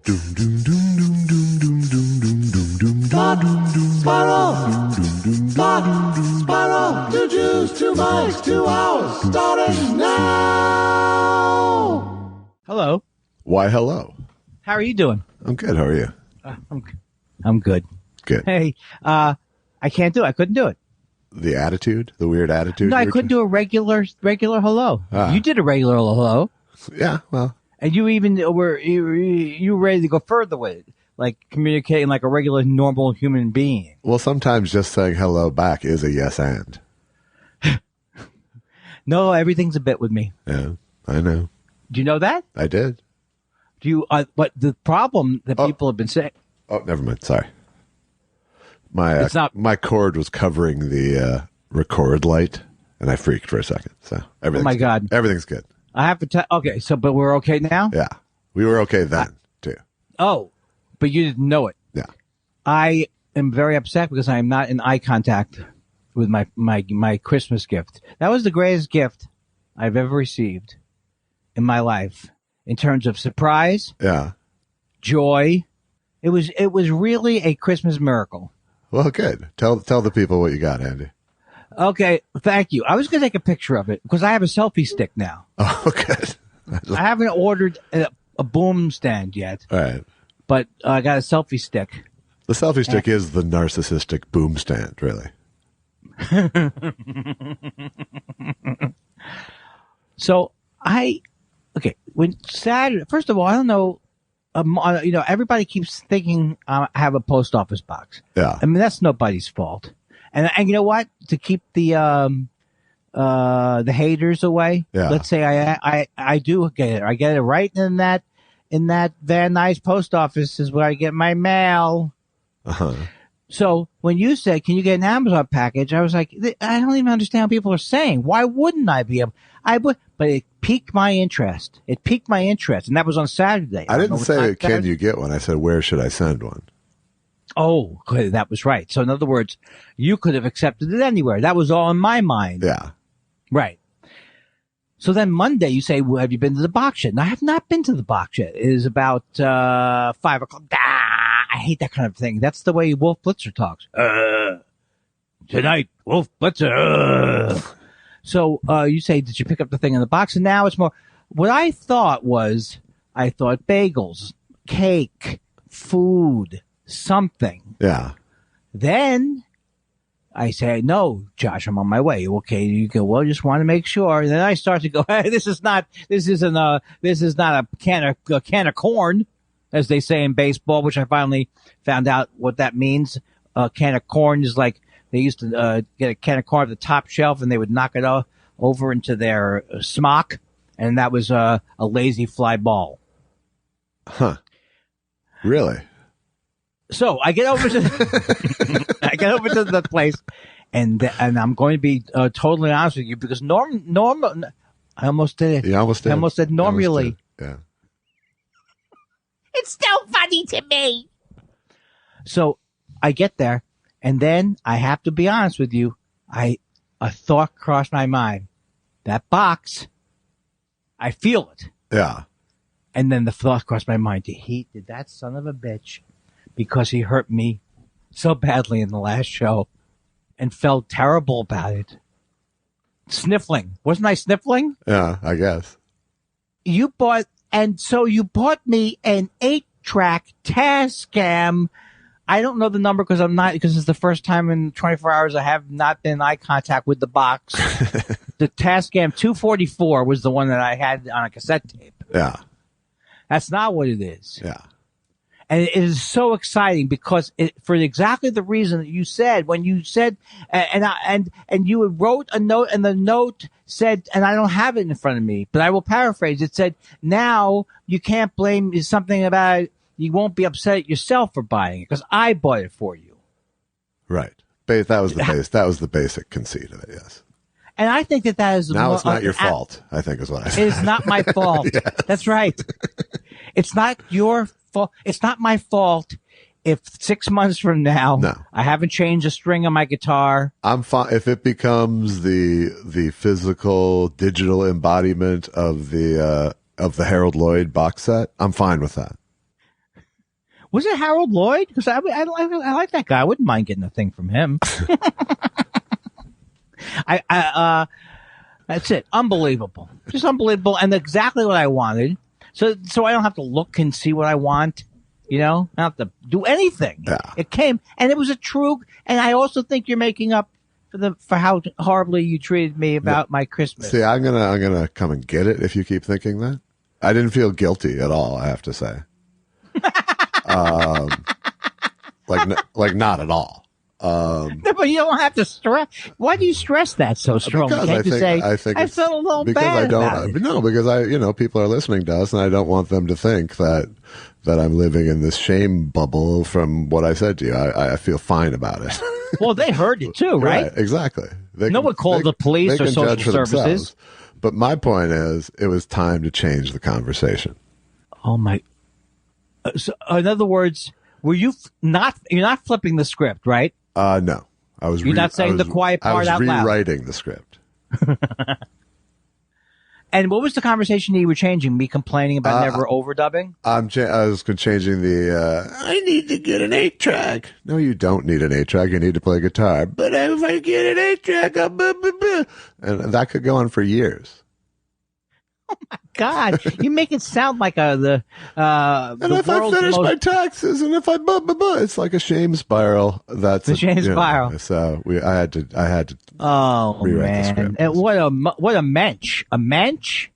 Spiral, 2 Jews, 2 mics, 2 hours, starting now. Hello. Why, hello. How are you doing? I'm good. How are you? I'm good. Good. Hey, I can't do it. I couldn't do it. The attitude? The weird attitude? No, I couldn't do a regular hello. Ah. You did a regular hello. Yeah, well. And you even were ready to go further with it, like communicating like a regular, normal human being. Well, sometimes just saying hello back is a yes and. No, everything's a bit with me. Yeah, I know. Do you know that? I did. Do you? But the problem that people have been saying. Oh, never mind. Sorry. My cord was covering the record light, and I freaked for a second. So everything's Oh my God. good. Everything's good. I have to tell. Okay, but we're okay now. Yeah, we were okay then too. Oh, but you didn't know it. Yeah. I am very upset because I am not in eye contact with my Christmas gift. That was the greatest gift I've ever received in my life in terms of surprise. Yeah. Joy. It was really a Christmas miracle. Well, good. Tell the people what you got, Andy. Okay, thank you. I was going to take a picture of it because I have a selfie stick now. Oh, good. I haven't ordered a boom stand yet. All right. But I got a selfie stick. The selfie stick is the narcissistic boom stand, really. So when Saturday, first of all, I don't know, everybody keeps thinking I have a post office box. Yeah. I mean, that's nobody's fault. And you know what? To keep the haters away, let's say I do get it. I get it right in that Van Nuys post office is where I get my mail. Uh-huh. So when you said, "Can you get an Amazon package?" I was like, I don't even understand what people are saying. Why wouldn't I be able? I would, but it piqued my interest. And that was on Saturday. I didn't say, "Can you get one?" I said, "Where should I send one?" Oh, good. That was right. So in other words, you could have accepted it anywhere. That was all in my mind. Yeah. Right. So then Monday you say, well, have you been to the box yet? And I have not been to the box yet. It is about 5 o'clock. I hate that kind of thing. That's the way Wolf Blitzer talks. Tonight, Wolf Blitzer. So you say, did you pick up the thing in the box? And now it's more, what I thought bagels, cake, food, something. Yeah. Then I say, no, Josh, I'm on my way. Okay, you go, well, just want to make sure. And then I start to go, hey, this is not a can of corn, as they say in baseball, which I finally found out what that means. A can of corn is like they used to get a can of corn off the top shelf and they would knock it over into their smock. And that was a lazy fly ball. Huh. Really? So I get over to the place, and I'm going to be totally honest with you because I almost did it. You almost did. I almost said normally. Yeah. It's still funny to me. So I get there, and then I have to be honest with you. A thought crossed my mind. That box, I feel it. Yeah. And then the thought crossed my mind. Did that son of a bitch, because he hurt me so badly in the last show and felt terrible about it. Sniffling. Wasn't I sniffling? Yeah, I guess. You bought me an 8-track Tascam. I don't know the number because it's the first time in 24 hours I have not been in eye contact with the box. The Tascam 244 was the one that I had on a cassette tape. Yeah. That's not what it is. Yeah. And it is so exciting because for exactly the reason that you said when you said, and you wrote a note and the note said, and I don't have it in front of me, but I will paraphrase. It said, now you can't blame something about it. You won't be upset at yourself for buying it because I bought it for you. Right. That was the basic conceit of it. Yes. And I think that is now it's not your fault. I think is what I said. It is not my fault. Yes. That's right. It's not your fault. It's not my fault if 6 months from now I haven't changed a string on my guitar. I'm fine if it becomes the physical digital embodiment of the Harold Lloyd box set. I'm fine with that. Was it Harold Lloyd? Because I like that guy. I wouldn't mind getting a thing from him. That's it. Unbelievable. Just unbelievable. And exactly what I wanted. So I don't have to look and see what I want. You know, I don't have to do anything. Yeah. It came, and it was a true. And I also think you're making up for how horribly you treated me about my Christmas. See, I'm gonna come and get it if you keep thinking that. I didn't feel guilty at all, I have to say. Like not at all. No, but you don't have to stress. Why do you stress that so strongly? Because I think I felt a little because bad I don't. about it. No, because people are listening to us, and I don't want them to think that I'm living in this shame bubble from what I said to you. I feel fine about it. Well, they heard it too, right? Exactly. No one called the police or social services. But my point is, it was time to change the conversation. Oh my! So, in other words, were you not? You're not flipping the script, right? No, I was. You're not saying the quiet part out loud. I was rewriting the script. And what was the conversation you were changing? Me complaining about never overdubbing? I was changing the. I need to get an 8-track. No, you don't need an 8-track. You need to play guitar. But if I get an 8-track, and that could go on for years. Oh my God! You make it sound like and if I finish my taxes, and if I it's like a shame spiral. That's a shame spiral. So I had to. Oh man! And what a mensch! A mensch.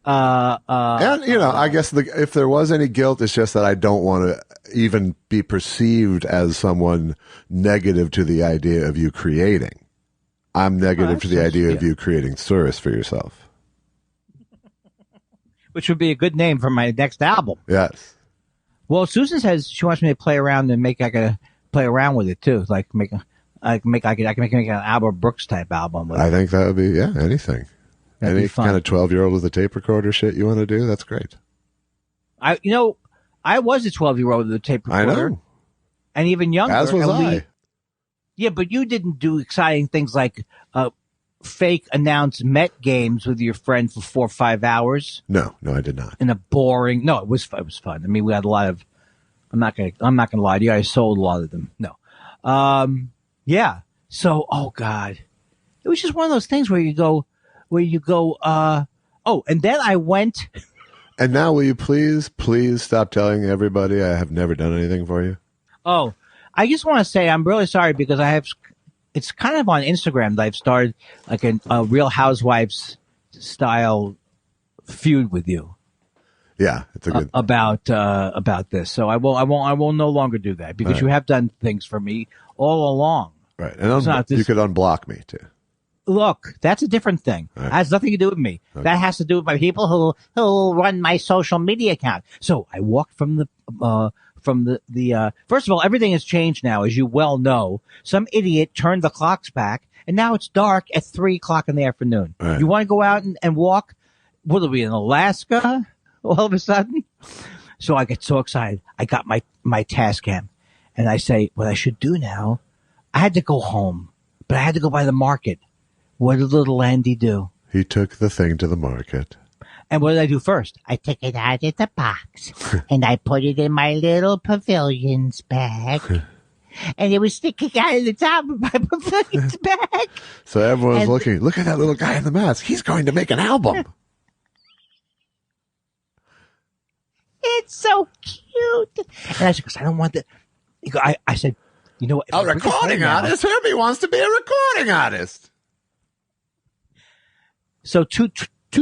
And I guess if there was any guilt, it's just that I don't want to even be perceived as someone negative to the idea of you creating. I'm negative to the idea of you creating service for yourself. Which would be a good name for my next album. Yes. Well, Susan says she wants me to play around and I could play around with it too. Like I can make an Albert Brooks type album with it. I think that would be anything. That'd Any be fun. kind of 12-year-old with a tape recorder shit you want to do, that's great. I was a 12-year-old with a tape recorder. I know. And even younger. As was I. Yeah, but you didn't do exciting things like fake announce Met games with your friend for 4 or 5 hours. No, I did not. In a boring. No, it was fun. I mean, we had a lot of. I'm not gonna lie to you. I sold a lot of them. No. Yeah. So, oh God, it was just one of those things where you go. And then I went. And now, will you please stop telling everybody I have never done anything for you? Oh, I just want to say I'm really sorry because it's kind of on Instagram that I've started like a Real Housewives style feud with you. Yeah, it's a good about this. So I will no longer do that because you have done things for me all along. Right, and you could unblock me too. Look, that's a different thing. Right. It has nothing to do with me. Okay. That has to do with my people who run my social media account. So I walked from the first of all, everything has changed now, as you well know. Some idiot turned the clocks back, and now it's dark at 3:00 in the afternoon. Right. You want to go out and walk? What are we in Alaska? All of a sudden, so I get so excited. I got my Tascam, and I say, what I should do now? I had to go home, but I had to go by the market. What did little Andy do? He took the thing to the market. And what did I do first? I took it out of the box and I put it in my little pavilion's bag. And it was sticking out of the top of my pavilion's bag. So everyone's looking, look at that little guy in the mask. He's going to make an album. It's so cute. And I said, because I don't want that. I said, you know what? A recording artist? Herbie wants to be a recording artist. So two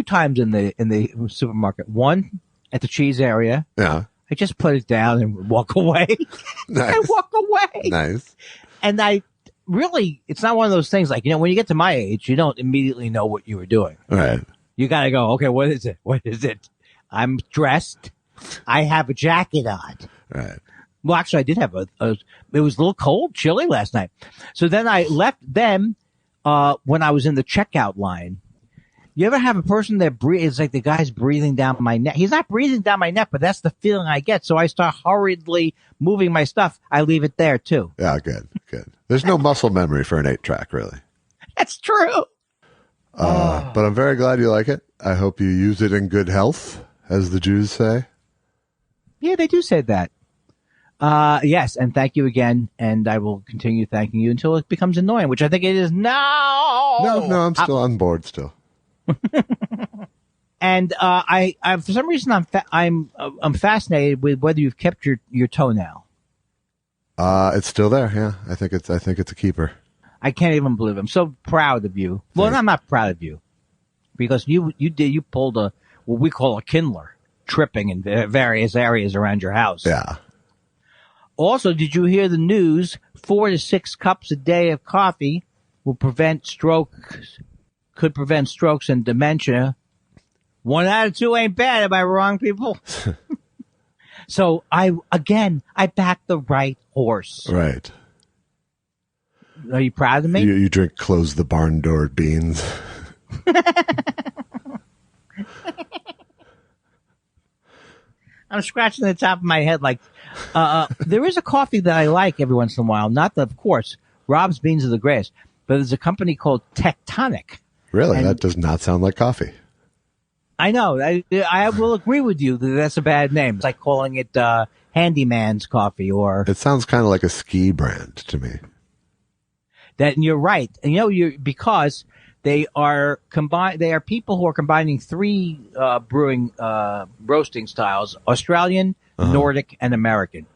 times in the supermarket. One at the cheese area. Yeah. I just put it down and walk away. Nice. I walk away. Nice. And it's not one of those things like, when you get to my age, you don't immediately know what you were doing. Right. You got to go, okay, what is it? What is it? I'm dressed. I have a jacket on. Right. Well, actually, I did have it was a little cold, chilly last night. So then I left them when I was in the checkout line. You ever have a person that it's like the guy's breathing down my neck? He's not breathing down my neck, but that's the feeling I get. So I start hurriedly moving my stuff. I leave it there too. Yeah, good. There's no muscle memory for an 8-track, really. That's true. But I'm very glad you like it. I hope you use it in good health, as the Jews say. Yeah, they do say that. Yes, and thank you again, and I will continue thanking you until it becomes annoying, which I think it is now. No, I'm still on board still. And I for some reason I'm fascinated with whether you've kept your toenail. It's still there. Yeah, I think it's a keeper. I can't even believe it. I'm so proud of you. Well, I'm not proud of you because you pulled what we call a Kindler, tripping in various areas around your house. Yeah. Also, did you hear the news? 4 to 6 cups a day of coffee could prevent strokes and dementia. 1 out of 2 ain't bad. Am I wrong, people? So I backed the right horse. Right. Are you proud of me? You drink close the barn door beans. I'm scratching the top of my head like, there is a coffee that I like every once in a while. Of course, Rob's Beans are the greatest, but there's a company called Tectonic. Really? That does not sound like coffee. I know. I will agree with you that that's a bad name. It's like calling it Handyman's Coffee or... It sounds kind of like a ski brand to me. And you're right. And because they are people who are combining 3 brewing roasting styles: Australian, Nordic, and American.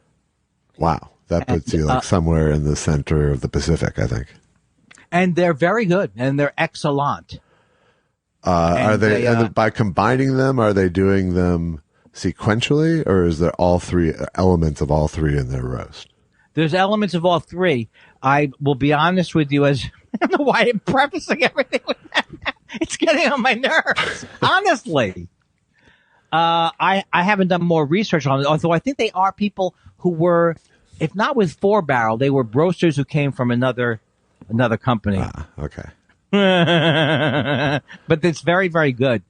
Wow. That puts you like somewhere in the center of the Pacific, I think. And they're very good, and they're excellent. Are they, and by combining them, are they doing them sequentially, or is there all 3 elements of all 3 in their roast? There's elements of all 3. I will be honest with you, as I don't know why I'm prefacing everything with that. It's getting on my nerves. Honestly. I haven't done more research on it, although I think they are people who were, if not with 4 Barrel, they were roasters who came from another company. Okay. But it's very, very good.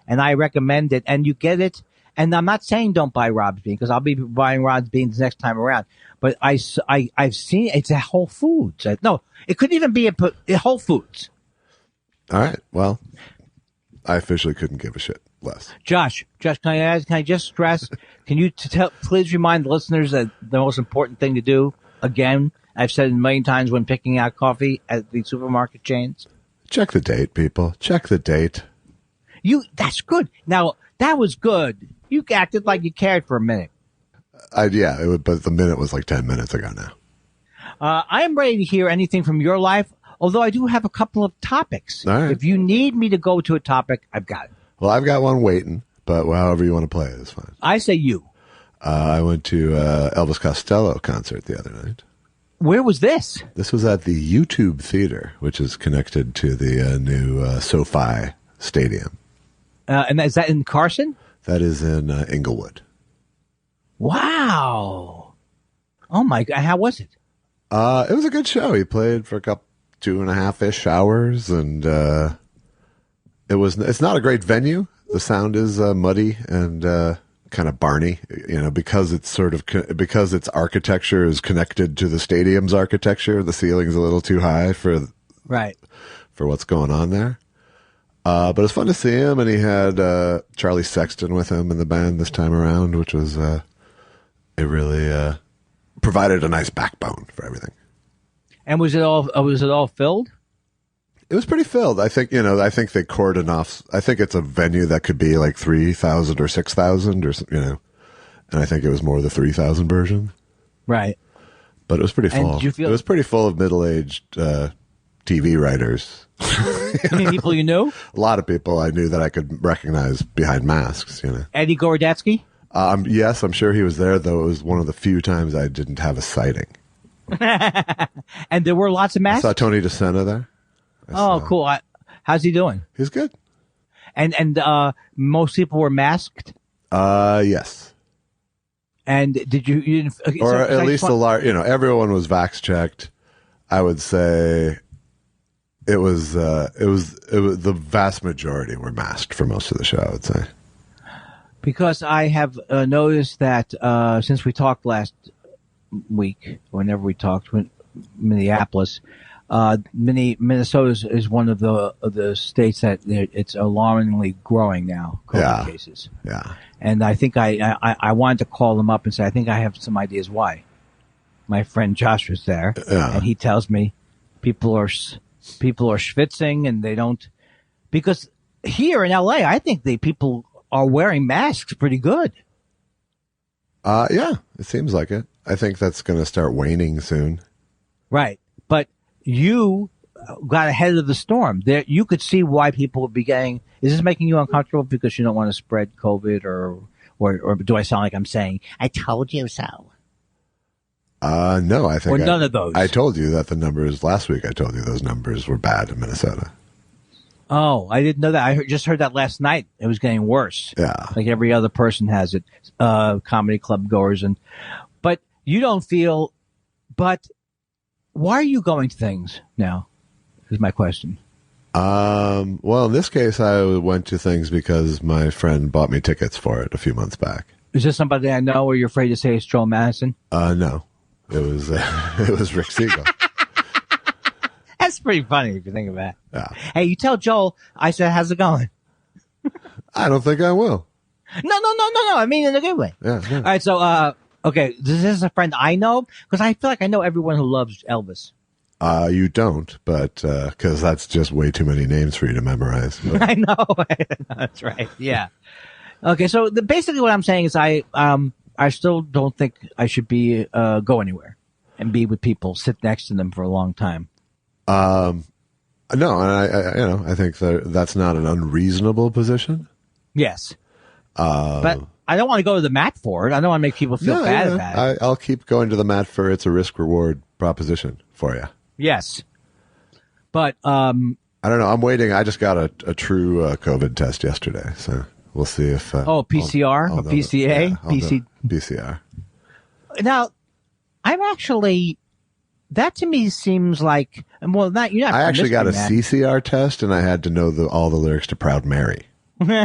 And I recommend it. And you get it. And I'm not saying don't buy Rob's Beans, because I'll be buying Rob's Beans next time around. But I've seen it's at Whole Foods. No, it couldn't even be at Whole Foods. All right. Well, I officially couldn't give a shit less. Josh, can I just stress? Can you please remind the listeners that the most important thing to do, again, I've said it a million times when picking out coffee at the supermarket chains? Check the date, people. Check the date. That's good. Now, that was good. You acted like you cared for a minute. But the minute was like 10 minutes ago now. I am ready to hear anything from your life, although I do have a couple of topics. All right. If you need me to go to a topic, I've got it. Well, I've got one waiting, but however you want to play it is fine. I say you. I went to Elvis Costello concert the other night. Where was this? This was at the YouTube Theater, which is connected to the new SoFi Stadium. And is that in Carson? That is in Inglewood. Wow. Oh, my God. How was it? It was a good show. He played for 2.5-ish hours, and it's not a great venue. The sound is muddy and kind of barny, because it's because its architecture is connected to the stadium's architecture. The ceiling's a little too high for what's going on there. But it's fun to see him, and he had Charlie Sexton with him in the band this time around, which was it really provided a nice backbone for everything. And was it all filled? It was pretty filled. I think they cordoned off. I think it's a venue that could be like 3,000 or 6,000 and I think it was more the 3,000 version. Right. But it was pretty full. It was pretty full of middle-aged TV writers. You mean people you knew? A lot of people I knew that I could recognize behind masks, Eddie Gorodetsky? Yes, I'm sure he was there, though it was one of the few times I didn't have a sighting. And there were lots of masks? I saw Tony DeSena there. Cool. How's he doing? He's good. And most people were masked? Yes. And did you didn't, or at least a large, everyone was vax checked. I would say it was the vast majority were masked for most of the show, I would say. Because I have noticed that since we talked last week, whenever we talked in Minneapolis, Minnesota is one of the states that it's alarmingly growing now, COVID cases. Yeah. And I think I wanted to call them up and say, I think I have some ideas why. My friend Josh was there, and he tells me people are schwitzing and they don't, because here in LA, I think the people are wearing masks pretty good. Yeah, it seems like it. I think that's going to start waning soon. Right. But you got ahead of the storm. There, you could see why people would be getting. Is this making you uncomfortable because you don't want to spread COVID, or do I sound like I'm saying I told you so? No, I think none of those. I told you that the numbers last week. I told you those numbers were bad in Minnesota. Oh, I didn't know that. I just heard that last night. It was getting worse. Yeah, like every other person has it. Comedy club goers but you don't feel. But why are you going to things now? Is my question. Well, in this case, I went to things because my friend bought me tickets for it a few months back. Is this somebody I know, or you're afraid to say it's Joel Madison? No, it was Rick Siegel. That's pretty funny if you think about it. Yeah. Hey, you tell Joel I said, how's it going? I don't think I will. No. I mean in a good way. Yeah. All right. So, okay. This is a friend I know because I feel like I know everyone who loves Elvis. You don't, but, cause that's just way too many names for you to memorize. I know. That's right. Yeah. Okay. So basically what I'm saying is I still don't think I should be, go anywhere and be with people, sit next to them for a long time. No, and I think that's not an unreasonable position. Yes. But I don't want to go to the mat for it. I don't want to make people feel bad about it. I'll keep going to the mat for it's a risk-reward proposition for you. Yes. But, I don't know. I'm waiting. I just got a true COVID test yesterday, so we'll see if... PCR? Or PCA? PCR. Now, I'm actually... That to me seems like... Well, you're not... I actually got a CCR test, and I had to know all the lyrics to Proud Mary. I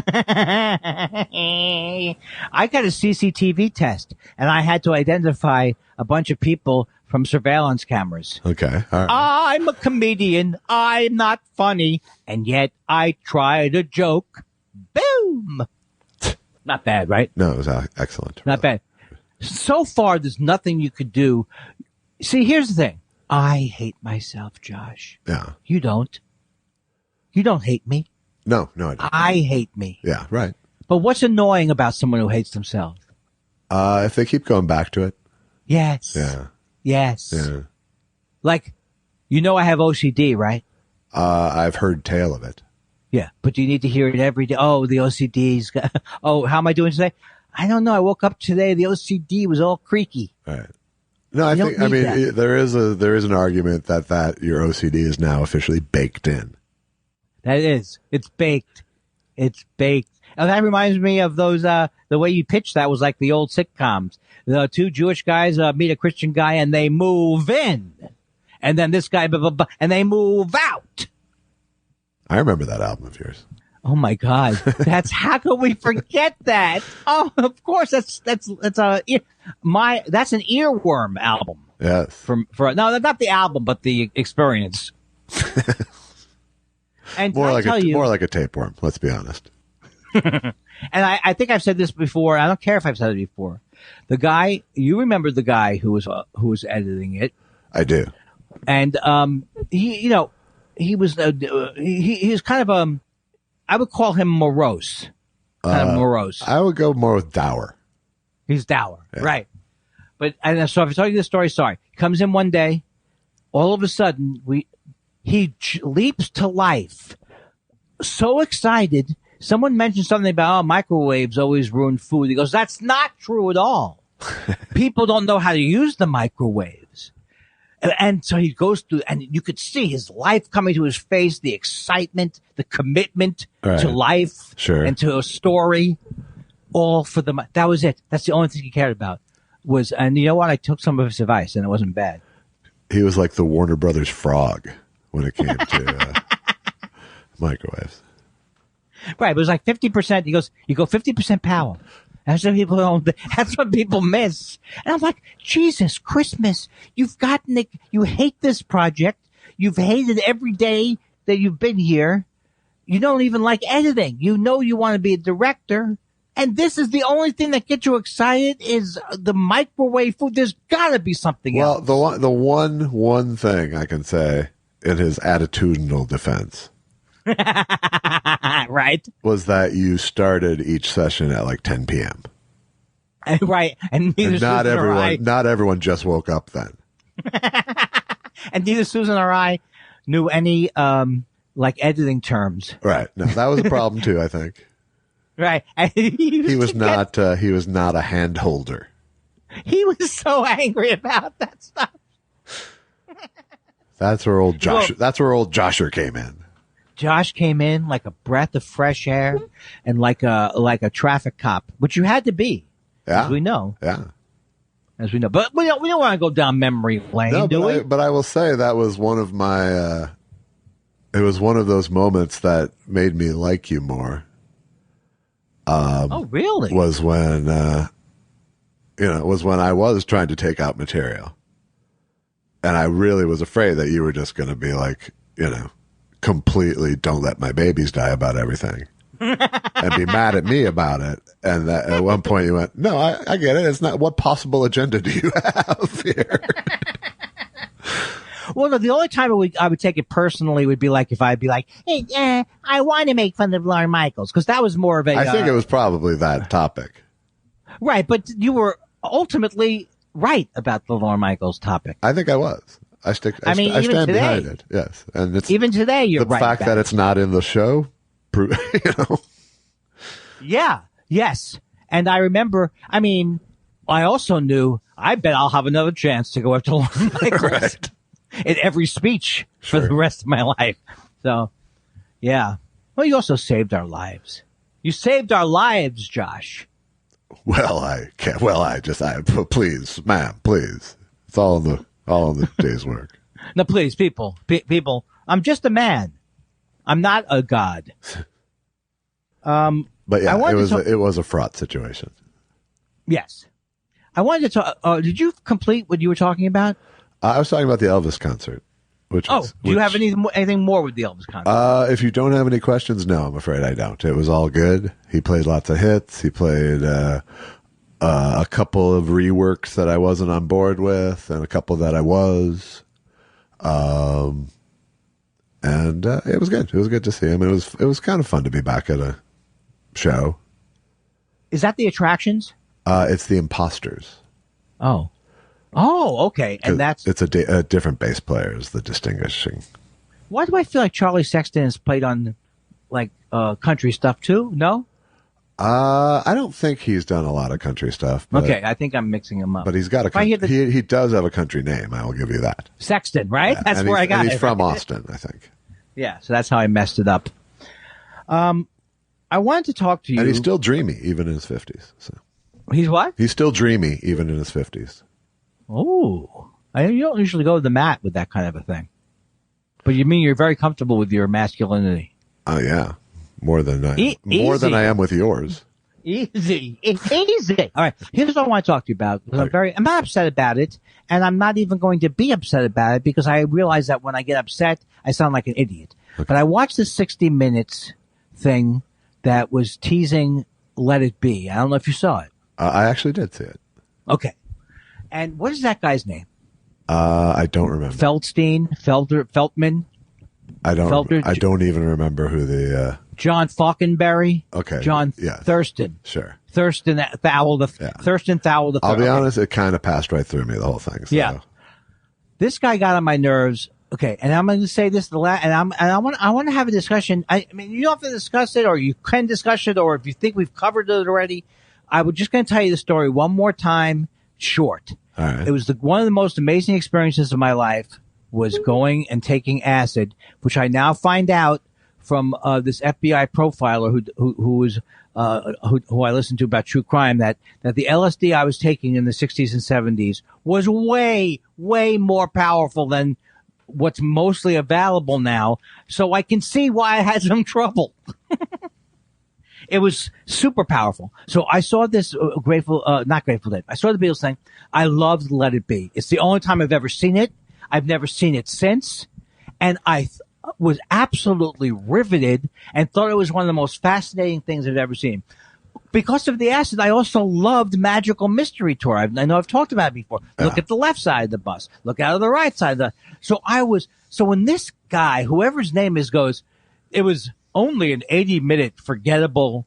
got a CCTV test, and I had to identify a bunch of people from surveillance cameras. Okay. All right. I'm a comedian. I'm not funny. And yet I tried a joke. Boom. Not bad, right? No, it was excellent. Not bad. So far, there's nothing you could do. See, here's the thing. I hate myself, Josh. Yeah. You don't. You don't hate me. No, I don't. I hate me. Yeah, right. But what's annoying about someone who hates themselves? If they keep going back to it. Yes. Yeah. Yes. Yeah. Like, I have OCD, right? I've heard tale of it. Yeah. But you need to hear it every day. Oh, the OCD's oh, how am I doing today? I don't know. I woke up today. The OCD was all creaky. Right. No, I mean, there is an argument that your OCD is now officially baked in. That is. It's baked. It's baked. And that reminds me of those, the way you pitched that was like the old sitcoms. The two Jewish guys meet a Christian guy and they move in. And then this guy, and they move out. I remember that album of yours. Oh my God. How could we forget that? Oh, of course. That's an earworm album. Yes. For no, not the album, but the experience. And more like a tapeworm. Let's be honest. And I think I've said this before. I don't care if I've said it before. The guy, you remember the guy who was editing it? I do. And he was kind of I would call him morose. Kind of morose. I would go more with dour. He's dour, yeah. Right? So if I tell you this story, sorry. Comes in one day, all of a sudden he leaps to life. So excited. Someone mentioned something about, microwaves always ruin food. He goes, that's not true at all. People don't know how to use the microwaves. And so he goes through, and you could see his life coming to his face, the excitement, the commitment to life and to a story, all for that was it. That's the only thing he cared about and you know what? I took some of his advice and it wasn't bad. He was like the Warner Brothers frog when it came to microwaves. Right. But it was like 50%. He goes, you go 50% power. That's what people miss. And I'm like, Jesus, Christmas, you hate this project. You've hated every day that you've been here. You don't even like editing. You know you want to be a director. And this is the only thing that gets you excited is the microwave food. There's got to be something else. Well, the one thing I can say in his attitudinal defense, right, was that you started each session at like 10 p.m. Right, and not everyone just woke up then. And neither Susan or I knew any like editing terms. Right. No, that was a problem too, I think. Right. And he was not a hand holder. He was so angry about that stuff. That's where old Josher came in. Josh came in like a breath of fresh air and like a traffic cop, which you had to be. Yeah. As we know. Yeah. As we know. But we don't want to go down memory lane, do we? But I will say that was one of my it was one of those moments that made me like you more. Oh, really? Was when I was trying to take out material. And I really was afraid that you were just going to be like, completely don't let my babies die about everything. And be mad at me about it. And that, at one point you went, no, I get it. It's not, what possible agenda do you have here? Well, no, the only time I would take it personally would be like if I'd be like, hey, I want to make fun of Lorne Michaels, because that was more of a... I think it was probably that topic. Right, but you were ultimately right about the Lorne Michaels topic. I think I was. I stand today, behind it, yes. And it's even today, you're right. The fact that it's not in the show, Yeah, yes. And I remember, I also knew, I bet I'll have another chance to go after Lorne Michaels. Right. In every speech for the rest of my life. So, yeah. Well, you also saved our lives. You saved our lives, Josh. Well, I can't. Please, ma'am, please. It's all in the day's work. No, please, people. I'm just a man. I'm not a god. But yeah, it was a fraught situation. Yes. I wanted to talk. Did you complete what you were talking about? I was talking about the Elvis concert. Do you have anything more with the Elvis concert? If you don't have any questions, no, I'm afraid I don't. It was all good. He played lots of hits. He played a couple of reworks that I wasn't on board with, and a couple that I was. And it was good. It was good to see him. It was kind of fun to be back at a show. Is that the Attractions? It's the Imposters. Oh, okay. And it's a different bass player is the distinguishing. Why do I feel like Charlie Sexton has played on like country stuff too? No? I don't think he's done a lot of country stuff. Okay, I think I'm mixing him up. But he's got a country, he does have a country name, I will give you that. Sexton, right? Yeah, that's where I got it. He's from Austin, I think. Yeah, so that's how I messed it up. I wanted to talk to you. And he's still dreamy, even in his 50s. So. He's what? He's still dreamy, even in his 50s. Oh, you don't usually go to the mat with that kind of a thing. But you mean you're very comfortable with your masculinity? Oh, yeah. More than I am with yours. Easy. All right. Here's what I want to talk to you about. I'm not upset about it, and I'm not even going to be upset about it because I realize that when I get upset, I sound like an idiot. Okay. But I watched the 60 Minutes thing that was teasing Let It Be. I don't know if you saw it. I actually did see it. Okay. And what is that guy's name? I don't remember. Feltman? I don't even remember who the... John Falkenberry? Okay. Thurston. Sure. Thurston Thowell. Thurston Thowell. I'll be honest, it kind of passed right through me, the whole thing. So. Yeah. This guy got on my nerves. Okay, and I'm going to say this I want to have a discussion. I mean, you don't have to discuss it, or you can discuss it, or if you think we've covered it already, I was just going to tell you the story one more time, short. All right. It was one of the most amazing experiences of my life was going and taking acid, which I now find out from this FBI profiler who I listened to about true crime that the LSD I was taking in the 60s and 70s was way, way more powerful than what's mostly available now. So I can see why I had some trouble. It was super powerful. So I saw this not Grateful Dead. I saw the Beatles thing. I loved Let It Be. It's the only time I've ever seen it. I've never seen it since. And I was absolutely riveted and thought it was one of the most fascinating things I've ever seen. Because of the acid, I also loved Magical Mystery Tour. I know I've talked about it before. Look at the left side of the bus. Look out of the right side of the. So when this guy, whoever his name is, goes, it was only an 80-minute forgettable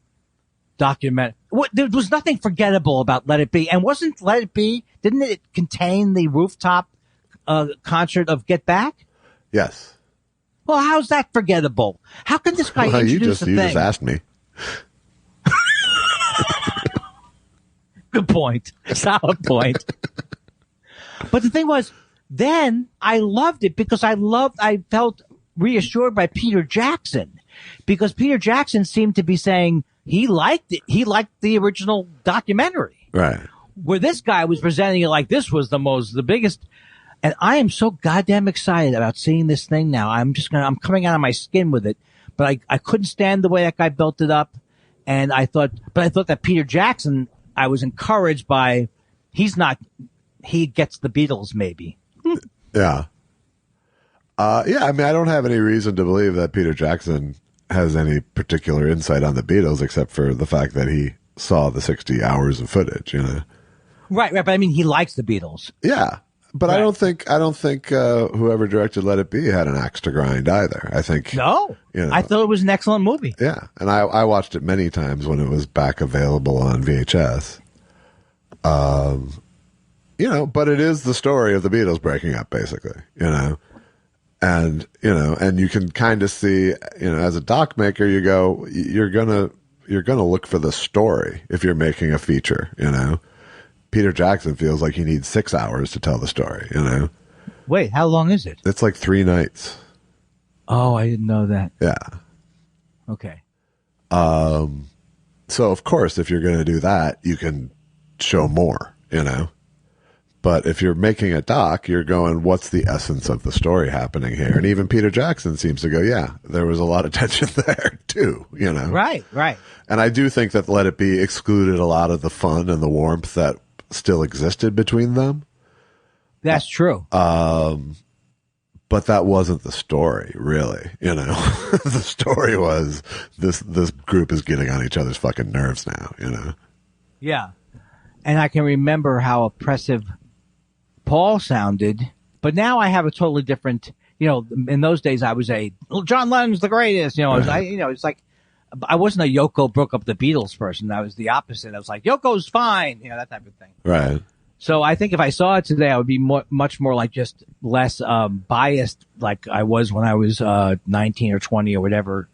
document. There was nothing forgettable about Let It Be. And wasn't Let It Be, didn't it contain the rooftop concert of Get Back? Yes. Well, how's that forgettable? How can this guy introduce the thing? You just asked me. Good point. Solid point. But the thing was, then I loved it because I felt reassured by Peter Jackson, because Peter Jackson seemed to be saying he liked it. He liked the original documentary. Right. Where this guy was presenting it like this was the biggest. And I am so goddamn excited about seeing this thing now. I'm coming out of my skin with it, but I couldn't stand the way that guy built it up. And I thought that Peter Jackson, I was encouraged by, he gets the Beatles maybe. Yeah. I mean, I don't have any reason to believe that Peter Jackson has any particular insight on the Beatles, except for the fact that he saw the 60 hours of footage, Right. But I mean, he likes the Beatles. Yeah. But right. I don't think whoever directed Let It Be had an axe to grind either. I think no. I thought it was an excellent movie. Yeah, and I watched it many times when it was back available on VHS. But it is the story of the Beatles breaking up, basically. And you can kind of see, as a doc maker, you go, you're gonna look for the story if you're making a feature. Peter Jackson feels like he needs 6 hours to tell the story, Wait, how long is it? It's like 3 nights. Oh, I didn't know that. Yeah. Okay. So, of course, if you're going to do that, you can show more, But if you're making a doc, you're going, what's the essence of the story happening here? And even Peter Jackson seems to go, yeah, there was a lot of tension there, too, Right. And I do think that Let It Be excluded a lot of the fun and the warmth that still existed between them. That's true. But that wasn't the story, really. The story was this group is getting on each other's fucking nerves now. Yeah, and I can remember how oppressive Paul sounded, but now I have a totally different. In those days I was John Lennon's the greatest. It's like I wasn't a Yoko broke up the Beatles person. I was the opposite. I was like, Yoko's fine, that type of thing. Right. So I think if I saw it today, I would be much more like just less biased, like I was when I was 19 or 20 or whatever,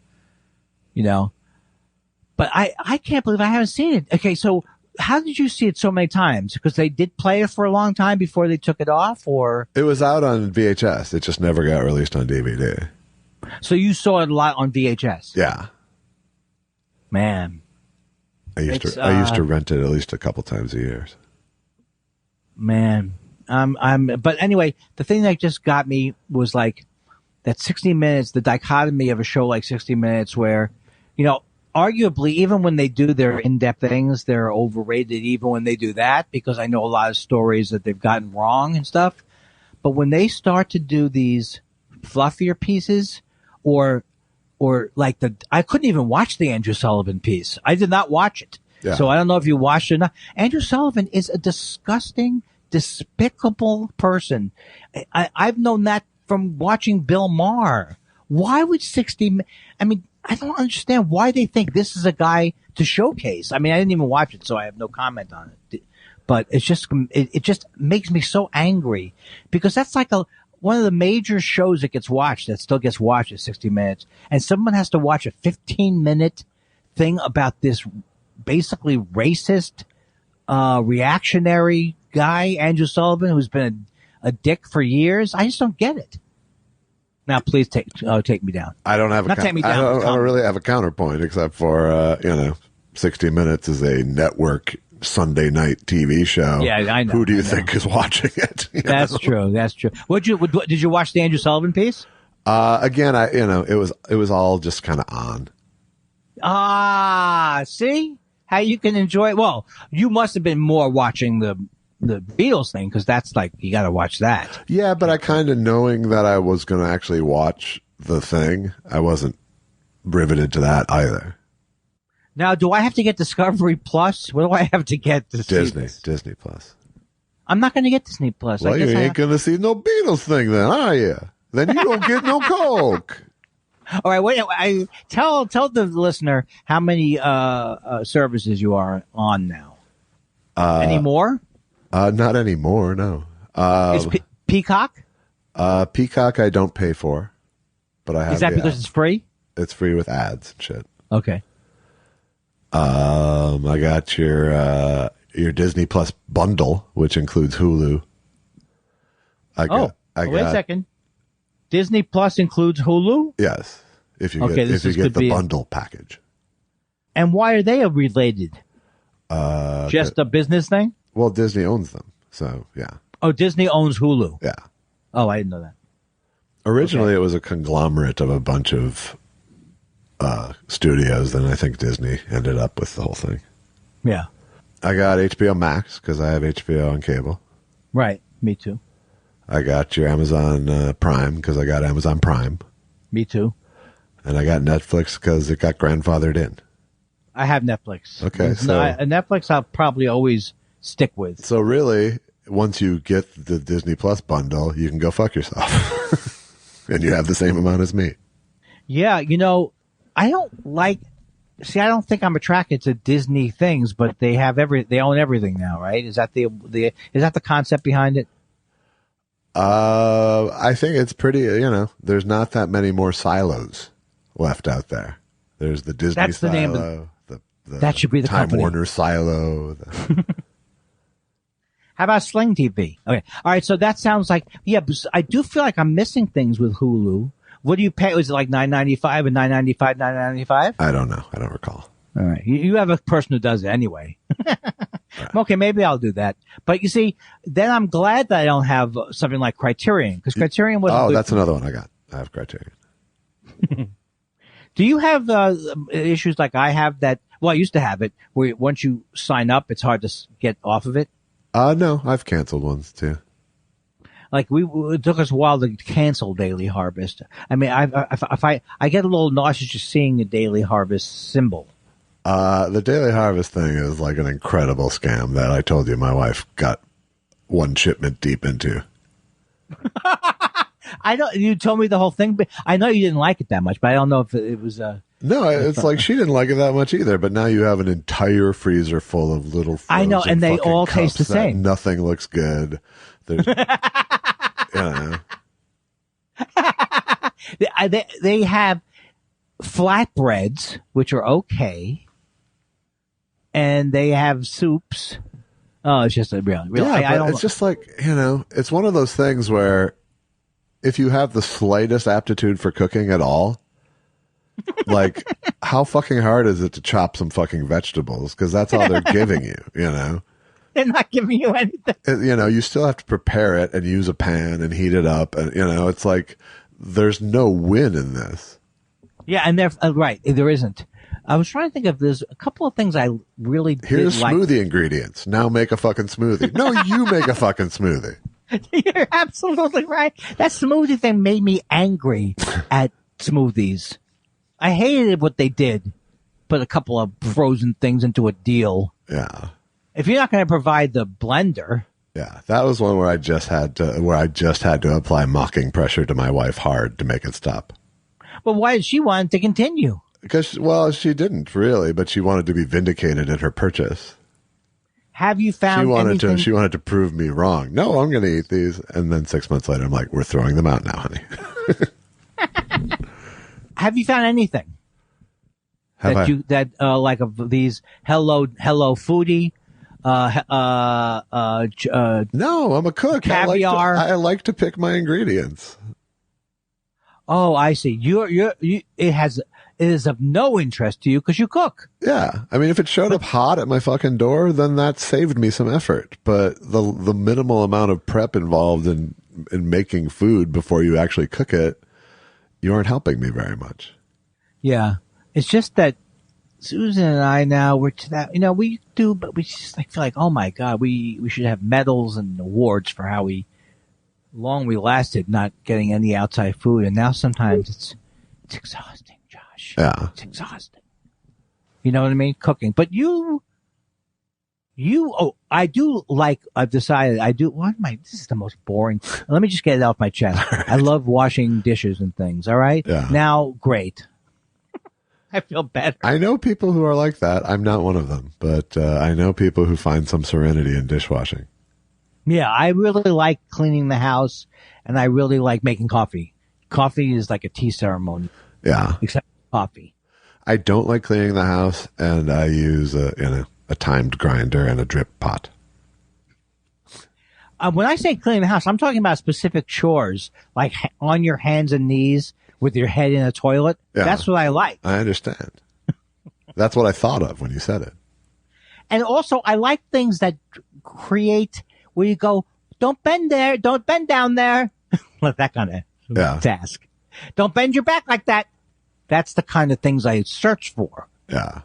But I can't believe I haven't seen it. Okay, so how did you see it so many times? Because they did play it for a long time before they took it off, or it was out on VHS. It just never got released on DVD. So you saw it a lot on VHS. Yeah. Man, I used to rent it at least a couple times a year. Man, but anyway, the thing that just got me was like that 60 Minutes, the dichotomy of a show like 60 Minutes, where, arguably, even when they do their in-depth things, they're overrated. Even when they do that, because I know a lot of stories that they've gotten wrong and stuff. But when they start to do these fluffier pieces, or like I couldn't even watch the Andrew Sullivan piece. I did not watch it. Yeah. So I don't know if you watched it or not. Andrew Sullivan is a disgusting, despicable person. I've known that from watching Bill Maher. Why would I don't understand why they think this is a guy to showcase. I mean, I didn't even watch it, so I have no comment on it. But it's just, it just makes me so angry, because that's like one of the major shows that still gets watched at 60 Minutes. And someone has to watch a 15-minute thing about this basically racist, reactionary guy, Andrew Sullivan, who's been a dick for years. I just don't get it. Now, please take me down. I don't have take me down. I don't really have a counterpoint, except for 60 Minutes is a network Sunday night TV show. Yeah, I know. Who do you think is watching it? That's true. That's true. Did you watch the Andrew Sullivan piece? Again, it was all just kind of on. See how you can enjoy it. Well, you must have been more watching the the Beatles thing because that's like you got to watch that. Yeah, but I kind of knowing that I was going to actually watch the thing, I wasn't riveted to that either. Now, do I have to get Discovery Plus? What do I have to get to see this? Disney Plus. I'm not going to get Disney Plus. Well, you ain't going to see no Beatles thing then, are you? Then you don't get no Coke. All right, wait. Tell the listener how many services you are on now. Any more? Not anymore. No. Is Peacock? Peacock, I don't pay for, but I have. Is that because it's free? It's free with ads and shit. Okay. I got your Disney Plus bundle, which includes Hulu. Wait a second. Disney Plus includes Hulu? Yes. If you get the bundle package. And why are they related? Just a business thing? Well, Disney owns them. So, yeah. Oh, Disney owns Hulu. Yeah. Oh, I didn't know that. Originally, It was a conglomerate of a bunch of studios. Then I think Disney ended up with the whole thing. Yeah. I got HBO Max because I have HBO on cable. Right. Me too. I got your Amazon Prime because I got Amazon Prime. Me too. And I got Netflix because it got grandfathered in. I have Netflix. Okay, Netflix I'll probably always stick with. So really, once you get the Disney Plus bundle, you can go fuck yourself. And you have the same amount as me. Yeah, I don't think I'm attracted to Disney things, but they own everything now, right? Is that the concept behind it? I think it's pretty, there's not that many more silos left out there. There's the Disney That's the silo, name of that should be the Time company. Warner silo. How about Sling TV? Okay. All right. So that sounds like, but I do feel like I'm missing things with Hulu. What do you pay? Was it like $9.95 and $9.95? I don't know. I don't recall. All right. You have a person who does it anyway. Okay, maybe I'll do that. But you see, then I'm glad that I don't have something like Criterion because Criterion wasn't. Oh, that's another one I got. I have Criterion. Do you have issues like I have that? Well, I used to have it where once you sign up, it's hard to get off of it. No, I've canceled ones too. Like it took us a while to cancel Daily Harvest. I mean, I get a little nauseous just seeing the Daily Harvest symbol. The Daily Harvest thing is like an incredible scam that I told you my wife got one shipment deep into. You told me the whole thing, but I know you didn't like it that much, but I don't know if it was No, it's like she didn't like it that much either, but now you have an entire freezer full of little frozen I know, and they all taste the same. Nothing looks good. There's, They have flatbreads, which are okay, and they have soups. Oh, it's just a real. Yeah, it's just like, it's one of those things where if you have the slightest aptitude for cooking at all, like, how fucking hard is it to chop some fucking vegetables? Because that's all they're giving you, They're not giving you anything. You still have to prepare it and use a pan and heat it up. And, it's like, there's no win in this. Yeah, and they're right. There isn't. I was trying to think of there's a couple of things I really Here's did like. Smoothie ingredients. Now make a fucking smoothie. No, you make a fucking smoothie. You're absolutely right. That smoothie thing made me angry at smoothies. I hated what they did. Put a couple of frozen things into a deal. Yeah. If you're not going to provide the blender. Yeah, that was one where I just had to apply mocking pressure to my wife hard to make it stop. Well, why did she want to continue? Because, well, she didn't really, but she wanted to be vindicated in her purchase. Have you found anything? She wanted to prove me wrong. No, I'm going to eat these. And then 6 months later, I'm like, we're throwing them out now, honey. Have you found anything? Like of these Hello Foodie? No, I'm a cook. Caviar. I like to pick my ingredients. Oh, I see. It is of no interest to you because you cook. Yeah. I mean, if it showed up hot at my fucking door, then that saved me some effort. But the minimal amount of prep involved in making food before you actually cook it, you aren't helping me very much. Yeah. It's just that Susan and I now we're to that. We do, but we just feel like, oh my God, we should have medals and awards for how long we lasted not getting any outside food. And now sometimes it's exhausting, Josh. Yeah, it's exhausting. You know what I mean? Cooking, but I do like. I've decided I do. This is the most boring. Let me just get it off my chest. Right. I love washing dishes and things. All right. Yeah. Now, great. I feel better. I know people who are like that. I'm not one of them, but I know people who find some serenity in dishwashing. Yeah, I really like cleaning the house, and I really like making coffee. Coffee is like a tea ceremony. Yeah. Except coffee. I don't like cleaning the house, and I use a timed grinder and a drip pot. When I say cleaning the house, I'm talking about specific chores, like on your hands and knees with your head in a toilet. Yeah, that's what I like. I understand. That's what I thought of when you said it. And also, I like things that create where you go, don't bend there, don't bend down there. Like that kind of task. Don't bend your back like that. That's the kind of things I search for. Yeah.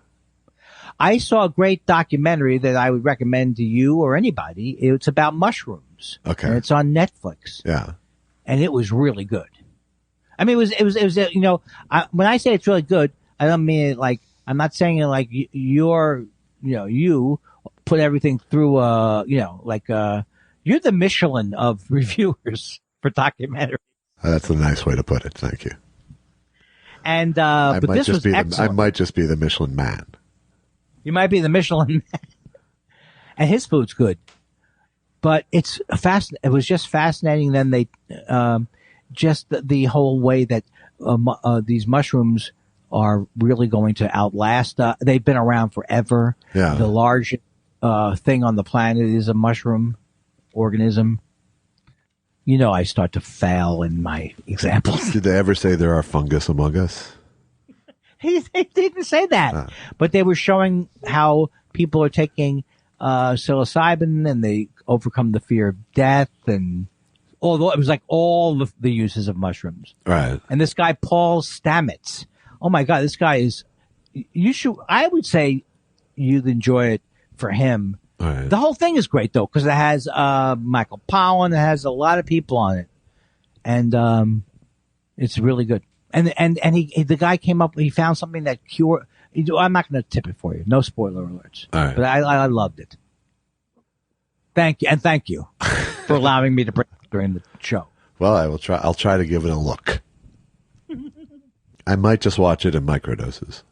I saw a great documentary that I would recommend to you or anybody. It's about mushrooms. Okay. And it's on Netflix. Yeah. And it was really good. I mean, it was when I say it's really good, I don't mean it like, I'm not saying it like you put everything through, you're the Michelin of reviewers for documentaries. That's a nice way to put it. Thank you. And, but this was excellent. I might just be the Michelin man. You might be the Michelin man. And his food's good. But it was just fascinating. Then they, just the whole way that, these mushrooms are really going to outlast, they've been around forever. Yeah. The largest, thing on the planet is a mushroom organism. I start to fail in my examples. Did they ever say there are fungus among us? They didn't say that. But they were showing how people are taking psilocybin and they overcome the fear of death, and although it was like all the uses of mushrooms. Right. And this guy, Paul Stamets, oh my God, this guy I would say you'd enjoy it for him. Right. The whole thing is great though, because it has Michael Pollan, it has a lot of people on it, and it's really good. And the guy came up, he found something that cured. I'm not going to tip it for you, no spoiler alerts. All right. But I loved it. Thank you for allowing me to bring it during the show. Well, I will try. I'll try to give it a look. I might just watch it in microdoses.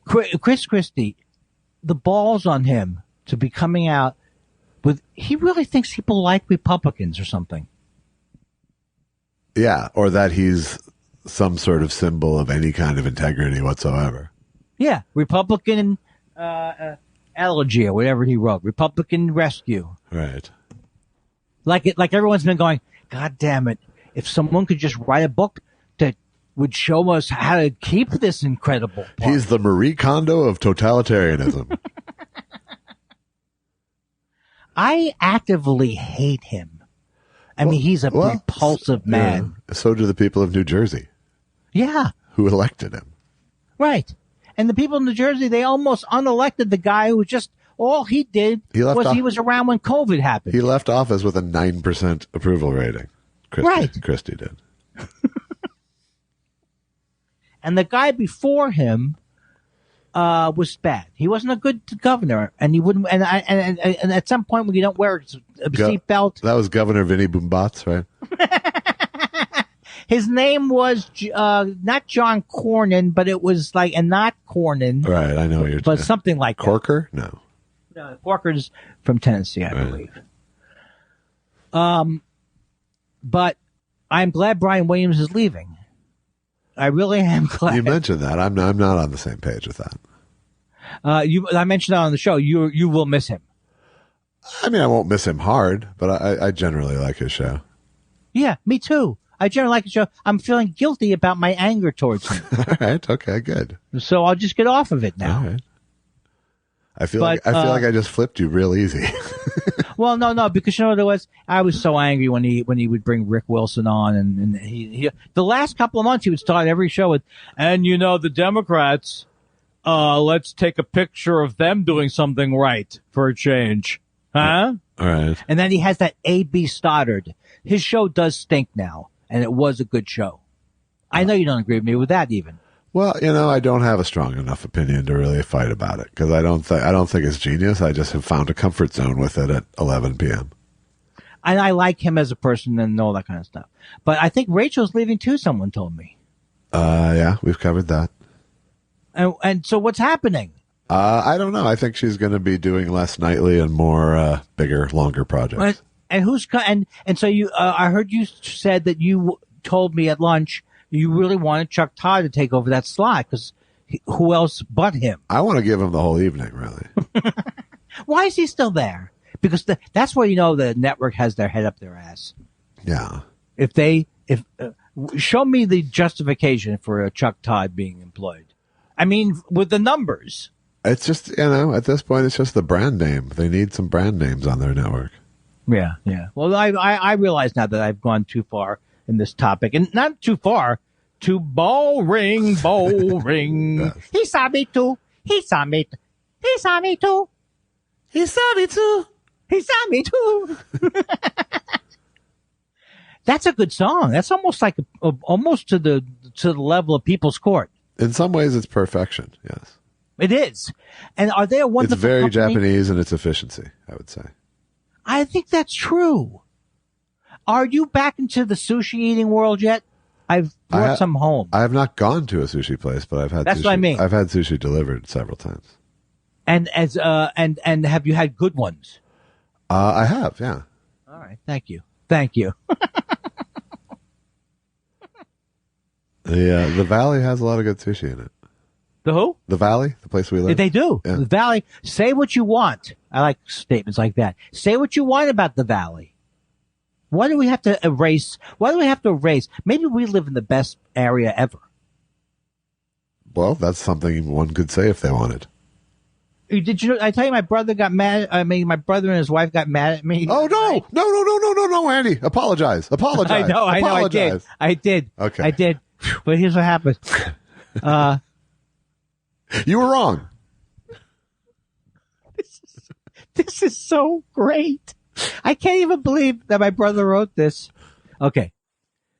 Chris Christie, the balls on him to be coming out with, he really thinks people like Republicans or something. Yeah, or that he's some sort of symbol of any kind of integrity whatsoever. Yeah, Republican elegy or whatever he wrote, Republican rescue. Right. Like everyone's been going, God damn it! If someone could just write a book that would show us how to keep this incredible part. He's the Marie Kondo of totalitarianism. I actively hate him. I mean, he's a repulsive man. Yeah, so do the people of New Jersey. Yeah. Who elected him. Right. And the people in New Jersey, they almost unelected the guy who just, all he did he was around when COVID happened. He left office with a 9% approval rating. Christie did. And the guy before him was bad. He wasn't a good governor, and he wouldn't. And at some point, when you don't wear a seatbelt, that was Governor Vinnie Boombats, right? His name was not John Cornyn, but it was like, and not Cornyn, right? I know what you're. But something like Corker, that. No, Corker's from Tennessee, I believe. But I'm glad Brian Williams is leaving. I really am glad. You mentioned that. I'm not on the same page with that. I mentioned that on the show. You will miss him. I mean, I won't miss him hard, but I generally like his show. Yeah, me too. I generally like his show. I'm feeling guilty about my anger towards him. All right. Okay. Good. So I'll just get off of it now. All right. I feel like I just flipped you real easy. Well, no, because you know what it was? I was so angry when he would bring Rick Wilson on, and he the last couple of months he would start every show with, and you know the Democrats, let's take a picture of them doing something right for a change, huh? All right. And then he has that A.B. Stoddard. His show does stink now, and it was a good show. I know you don't agree with me with that even. Well, you know, I don't have a strong enough opinion to really fight about it because I don't think it's genius. I just have found a comfort zone with it at 11 p.m. And I like him as a person and all that kind of stuff. But I think Rachel's leaving too, someone told me. Yeah, we've covered that. And so what's happening? I don't know. I think she's going to be doing less nightly and more bigger, longer projects. And so you? I heard you said that you told me at lunch you really wanted Chuck Todd to take over that slot because who else but him? I want to give him the whole evening, really. Why is he still there? Because that's where you know the network has their head up their ass. Yeah. Show me the justification for Chuck Todd being employed. I mean, with the numbers. It's just, you know, at this point, it's just the brand name. They need some brand names on their network. Yeah. Well, I realize now that I've gone too far in this topic, and not too far, too boring. Yes. He saw me too. He saw me too. He saw me too. He saw me too. He saw me too. That's a good song. That's almost like almost to the level of People's Court. In some ways, it's perfection. Yes, it is. And are they a wonderful? It's very company? Japanese in its efficiency, I would say. I think that's true. Are you back into the sushi eating world yet? I've brought some home. I have not gone to a sushi place, but I've had. That's sushi. what I mean. I've had sushi delivered several times. And and have you had good ones? I have. Yeah. All right. Thank you. The Valley has a lot of good sushi in it. The who? The Valley, the place we live. They do. Yeah. The Valley. Say what you want. I like statements like that. Say what you want about the Valley. Why do we have to erase? Maybe we live in the best area ever. Well, that's something one could say if they wanted. Did you? I tell you, my brother got mad. I mean, my brother and his wife got mad at me. Oh no, Andy! Apologize. I know. I did. Okay. I did. But here's what happened. You were wrong. This is so great. I can't even believe that my brother wrote this. Okay.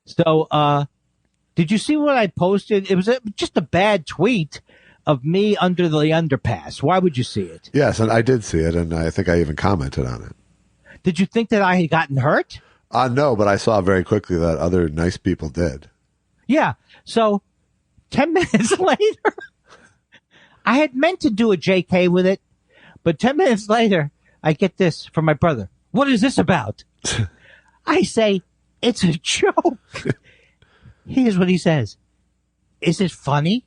So, did you see what I posted? It was just a bad tweet of me under the underpass. Why would you see it? Yes, and I did see it, and I think I even commented on it. Did you think that I had gotten hurt? No, but I saw very quickly that other nice people did. Yeah. So 10 minutes later, I had meant to do a JK with it, but 10 minutes later, I get this from my brother. What is this about? I say, it's a joke. Here's what he says. Is it funny?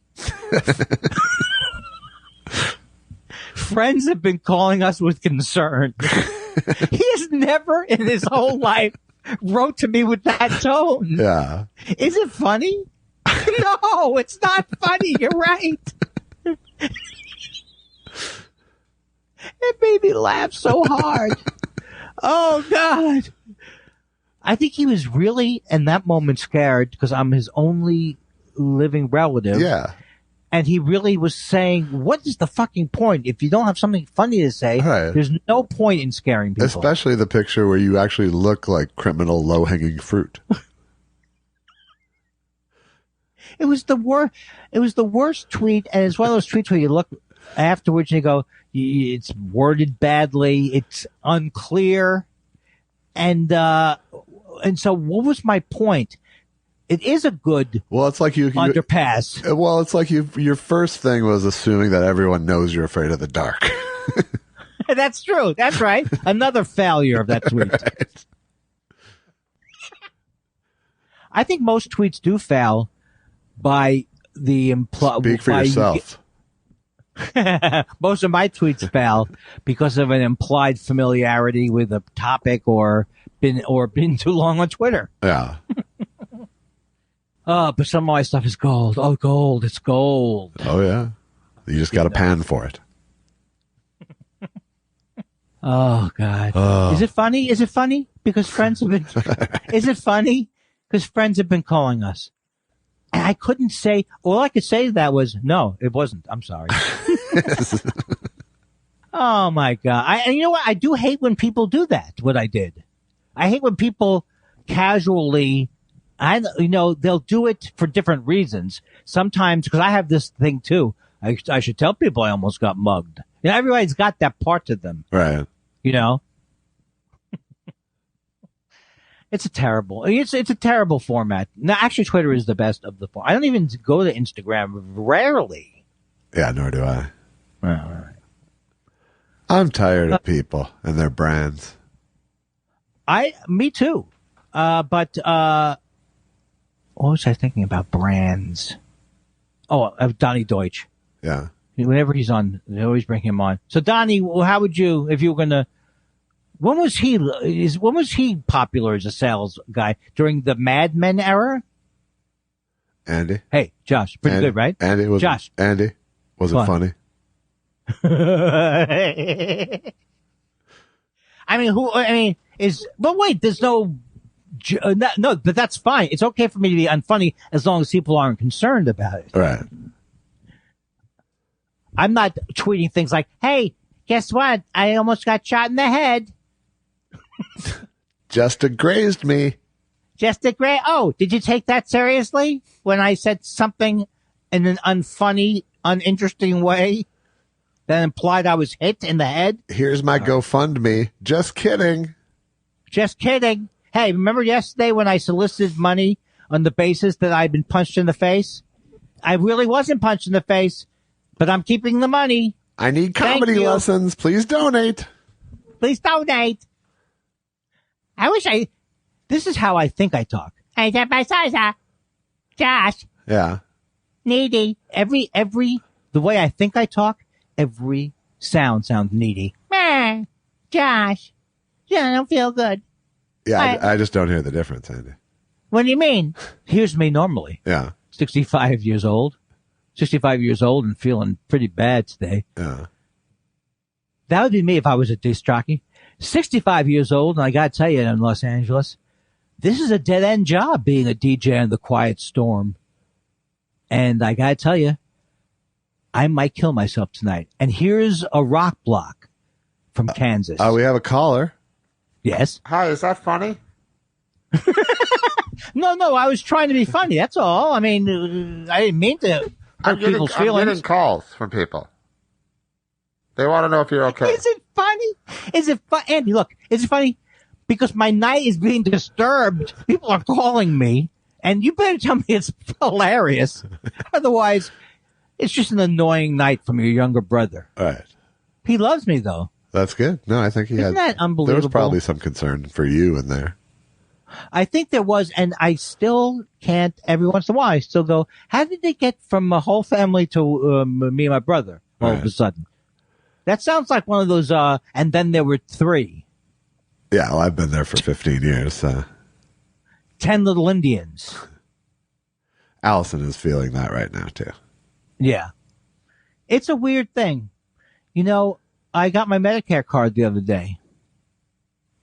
Friends have been calling us with concern. He has never in his whole life wrote to me with that tone. Yeah. Is it funny? No, it's not funny. You're right. It made me laugh so hard. Oh, God. I think he was really, in that moment, scared because I'm his only living relative. Yeah. And he really was saying, what is the fucking point? If you don't have something funny to say, right. There's no point in scaring people. Especially the picture where you actually look like criminal low-hanging fruit. It was the worst tweet, and it's one of those tweets where you look afterwards and you go, it's worded badly, it's unclear, and so what was my point? It is a good it's like you underpass. Well, it's like your first thing was assuming that everyone knows you're afraid of the dark. That's true. That's right. Another failure of that tweet. Right. I think most tweets do fail by the Speak for yourself. Most of my tweets fail because of an implied familiarity with a topic or been too long on Twitter. Yeah. But some of my stuff is gold. Oh, gold. It's gold. Oh, yeah. You just got to pan for it. Oh God. Is it funny? Is it funny? Because friends have been, is it funny? Because friends have been calling us. And I couldn't say, all I could say to that was, no, it wasn't. I'm sorry. Oh my God. And you know what? I do hate when people do that, what I did. I hate when people casually, they'll do it for different reasons. Sometimes, because I have this thing too. I should tell people I almost got mugged. You know, everybody's got that part to them. Right. You know? It's a terrible format. No, actually, Twitter is the best of the four. I don't even go to Instagram. Rarely. Yeah, nor do I. All right. I'm tired of people and their brands. Me too. But what was I thinking about brands? Oh, Donnie Deutsch. Yeah. Whenever he's on, they always bring him on. So Donnie, how would you, if you were gonna, when was he popular as a sales guy? During the Mad Men era? Andy. Hey, Josh, pretty good, right? Andy was Josh. Andy, was it funny? But wait, there's no, but that's fine. It's okay for me to be unfunny as long as people aren't concerned about it. Right. I'm not tweeting things like, hey, guess what? I almost got shot in the head. Just grazed me. Oh, did you take that seriously when I said something in an unfunny, uninteresting way that implied I was hit in the head? Here's my GoFundMe. Just kidding. Just kidding. Hey, remember yesterday when I solicited money on the basis that I'd been punched in the face? I really wasn't punched in the face, but I'm keeping the money. I need comedy lessons. Please donate. Please donate. This is how I think I talk. Hey, Josh. Yeah. Needy. The way I think I talk, every sounds needy. Josh. Yeah, I don't feel good. Yeah, I just don't hear the difference, Andy. What do you mean? Here's me normally. Yeah. 65 years old and feeling pretty bad today. Yeah. That would be me if I was a disc jockey. 65 years old, and I gotta tell you, in Los Angeles, this is a dead-end job being a DJ in the quiet storm. And I gotta tell you, I might kill myself tonight. And here's a rock block from Kansas. We have a caller. Yes. Hi, is that funny? No, I was trying to be funny. That's all. I mean, I didn't mean to hurt people's feelings. I'm getting calls from people. They want to know if you're okay. Is it funny? Is it funny? Andy, look, is it funny? Because my night is being disturbed. People are calling me, and you better tell me it's hilarious. Otherwise, it's just an annoying night from your younger brother. All right. He loves me, though. That's good. No, I think Isn't that unbelievable? There was probably some concern for you in there. I think there was, and I still can't, every once in a while, I still go, how did they get from a whole family to me and my brother all of a sudden? That sounds like one of those, and then there were 3. Yeah, well, I've been there for 15 years. 10 little Indians. Allison is feeling that right now, too. Yeah. It's a weird thing. You know, I got my Medicare card the other day.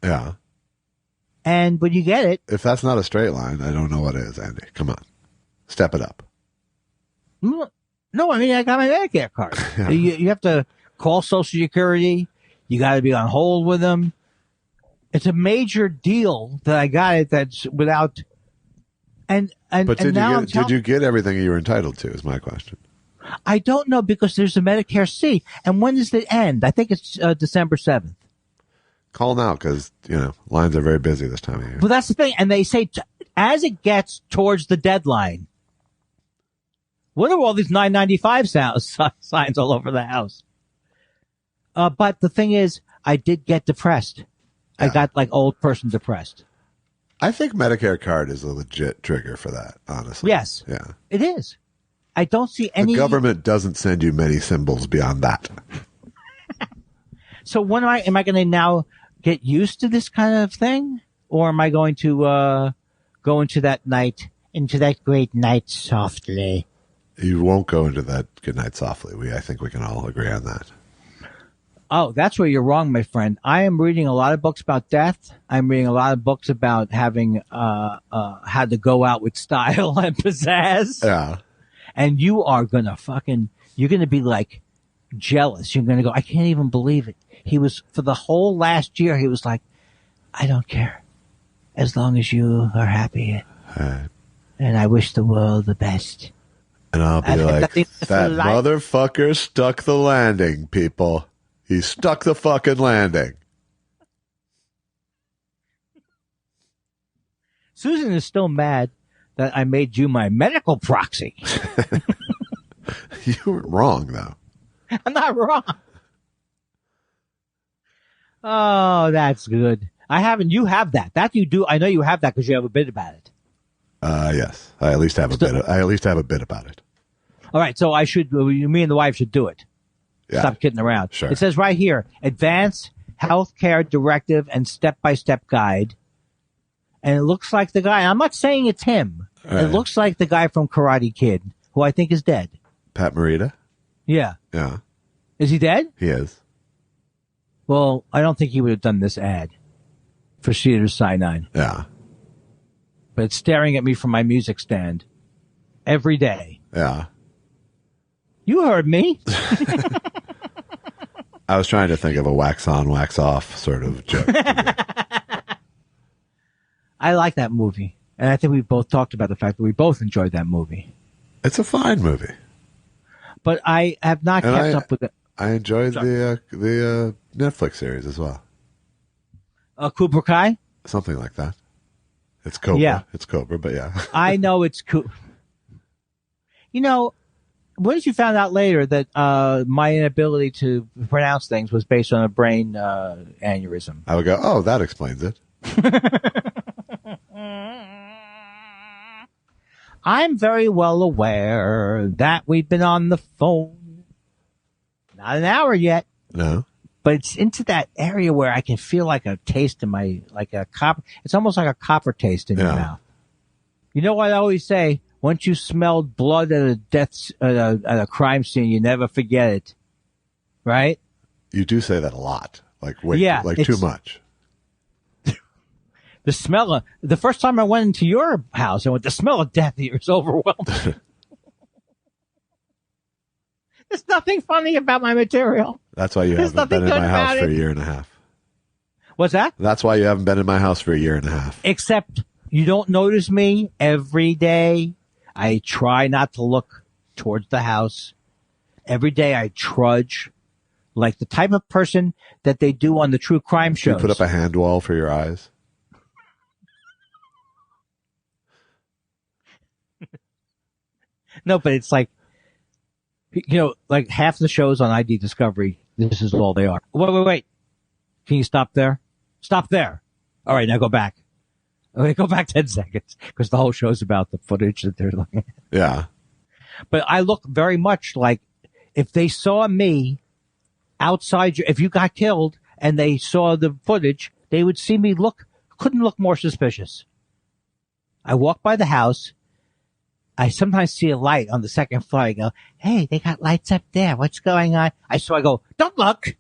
Yeah. And when you get it... If that's not a straight line, I don't know what is, Andy. Come on. Step it up. No, I mean, I got my Medicare card. Yeah. You have to call Social Security. You got to be on hold with them. It's a major deal that I got it that's without... But did you get everything you were entitled to, is my question. I don't know because there's a Medicare C. And when does it end? I think it's December 7th. Call now because, lines are very busy this time of year. Well, that's the thing. And they say as it gets towards the deadline, what are all these 995 signs all over the house? But the thing is, I did get depressed. Yeah. I got like old person depressed. I think Medicare card is a legit trigger for that, honestly. Yes. Yeah. It is. I don't see any... The government doesn't send you many symbols beyond that. So when am I going to now get used to this kind of thing? Or am I going to go into that great night softly? You won't go into that good night softly. I think we can all agree on that. Oh, that's where you're wrong, my friend. I am reading a lot of books about death. I'm reading a lot of books about having had to go out with style and pizzazz. Yeah. And you are gonna you're gonna be like jealous. You're gonna go, I can't even believe it. He was, for the whole last year, he was like, I don't care. As long as you are happy. Right. And I wish the world the best. And I'll be like, that motherfucker stuck the landing, people. He stuck the fucking landing. Susan is still mad that I made you my medical proxy. You were wrong, though. I'm not wrong. Oh, that's good. You have that. That you do. I know you have that because you have a bit about it. Yes. I at least have a bit about it. All right. So me and the wife should do it. Yeah. Stop kidding around. Sure. It says right here, Advanced Healthcare Directive and Step-by-Step Guide. And it looks like the guy, I'm not saying it's him. Right. It looks like the guy from Karate Kid, who I think is dead. Pat Morita? Yeah. Yeah. Is he dead? He is. Well, I don't think he would have done this ad for Cedars-Sinai. Yeah. But it's staring at me from my music stand every day. Yeah. You heard me. I was trying to think of a wax on, wax off sort of joke. I like that movie. And I think we both talked about the fact that we both enjoyed that movie. It's a fine movie. But I have not kept up with it. I enjoyed the Netflix series as well. Cobra Kai? Something like that. It's Cobra. Yeah. It's Cobra, but yeah. I know it's cool. You know, once you found out later that my inability to pronounce things was based on a brain aneurysm. I would go, oh, that explains it. I'm very well aware that we've been on the phone. Not an hour yet. No. But it's into that area where I can feel like a taste in my, like a copper. It's almost like a copper taste in your mouth. You know what I always say? Once you smelled blood at a crime scene, you never forget it. Right? You do say that a lot. Like, too much. The smell the first time I went into your house, the smell of death here is overwhelming. There's nothing funny about my material. That's why you haven't been in my house for a year and a half. What's that? That's why you haven't been in my house for a year and a half. Except you don't notice me every day. I try not to look towards the house. Every day I trudge like the type of person that they do on the true crime shows. You put up a hand wall for your eyes. No, but it's like, like half the shows on ID Discovery, this is all they are. Wait. Can you stop there? Stop there. All right, now go back. Okay, go back 10 seconds because the whole show's about the footage that they're looking at. Yeah. But I look very much like if they saw me outside, if you got killed and they saw the footage, they would see me couldn't look more suspicious. I walk by the house. I sometimes see a light on the second floor. I go, hey, they got lights up there. What's going on? I go, don't look.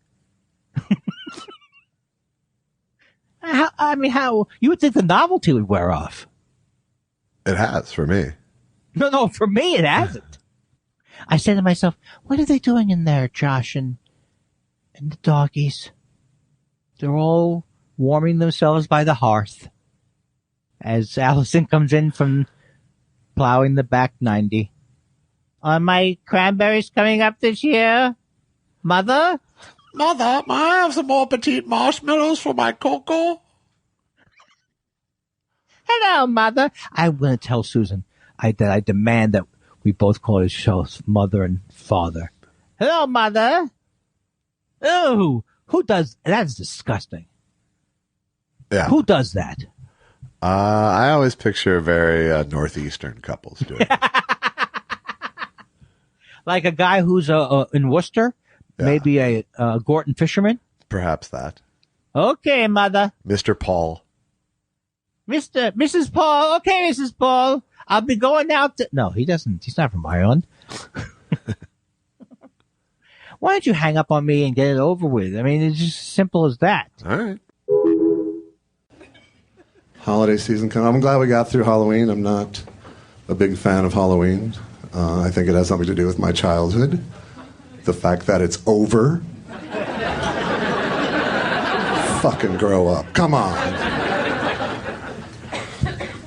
How you would think the novelty would wear off. It has for me. No, for me it hasn't. I say to myself, what are they doing in there, Josh and the doggies? They're all warming themselves by the hearth as Allison comes in from plowing the back 90. Are my cranberries coming up this year? Mother? Mother, may I have some more petite marshmallows for my cocoa? Hello, Mother. I'm going to tell Susan that I demand that we both call ourselves Mother and Father. Hello, Mother. Oh, who does? That's disgusting. Yeah. Who does that? I always picture very northeastern couples doing it. Like a guy who's in Worcester, maybe a Gorton fisherman. Perhaps that. Okay, Mother. Mr. Paul. Mrs. Paul. Okay, Mrs. Paul. I'll be going out to... No, he doesn't. He's not from Ireland. Why don't you hang up on me and get it over with? I mean, it's just as simple as that. All right. Holiday season coming. I'm glad we got through Halloween. I'm not a big fan of Halloween. I think it has something to do with my childhood. The fact that it's over. Fucking grow up. Come on.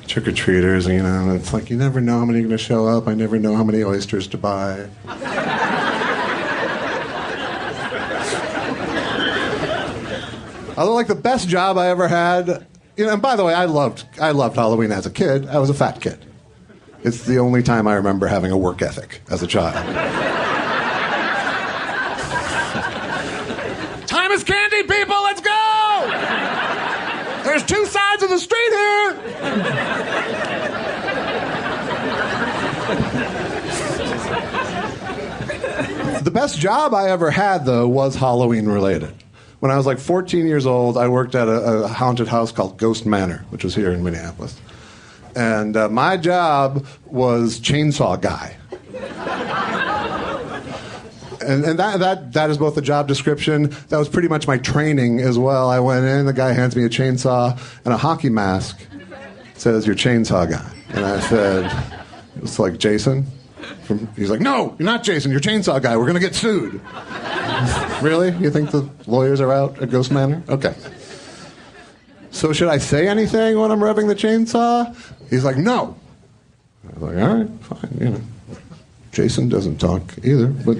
Trick-or-treaters, you know, it's like you never know how many are going to show up. I never know how many oysters to buy. Although, like, the best job I ever had, you know, and by the way, I loved Halloween as a kid. I was a fat kid. It's the only time I remember having a work ethic as a child. Time is candy, people! Let's go! There's two sides of the street here! The best job I ever had, though, was Halloween related. When I was like 14 years old, I worked at a haunted house called Ghost Manor, which was here in Minneapolis. And my job was chainsaw guy. And that is both the job description. That was pretty much my training as well. I went in, the guy hands me a chainsaw and a hockey mask. Says, "You're chainsaw guy." And I said, "It's like Jason." He's like, "No, you're not Jason. You're chainsaw guy. We're going to get sued." Really? You think the lawyers are out at Ghost Manor? Okay. So should I say anything when I'm revving the chainsaw? He's like, "No." I was like, "All right, fine. You know, Jason doesn't talk either, but."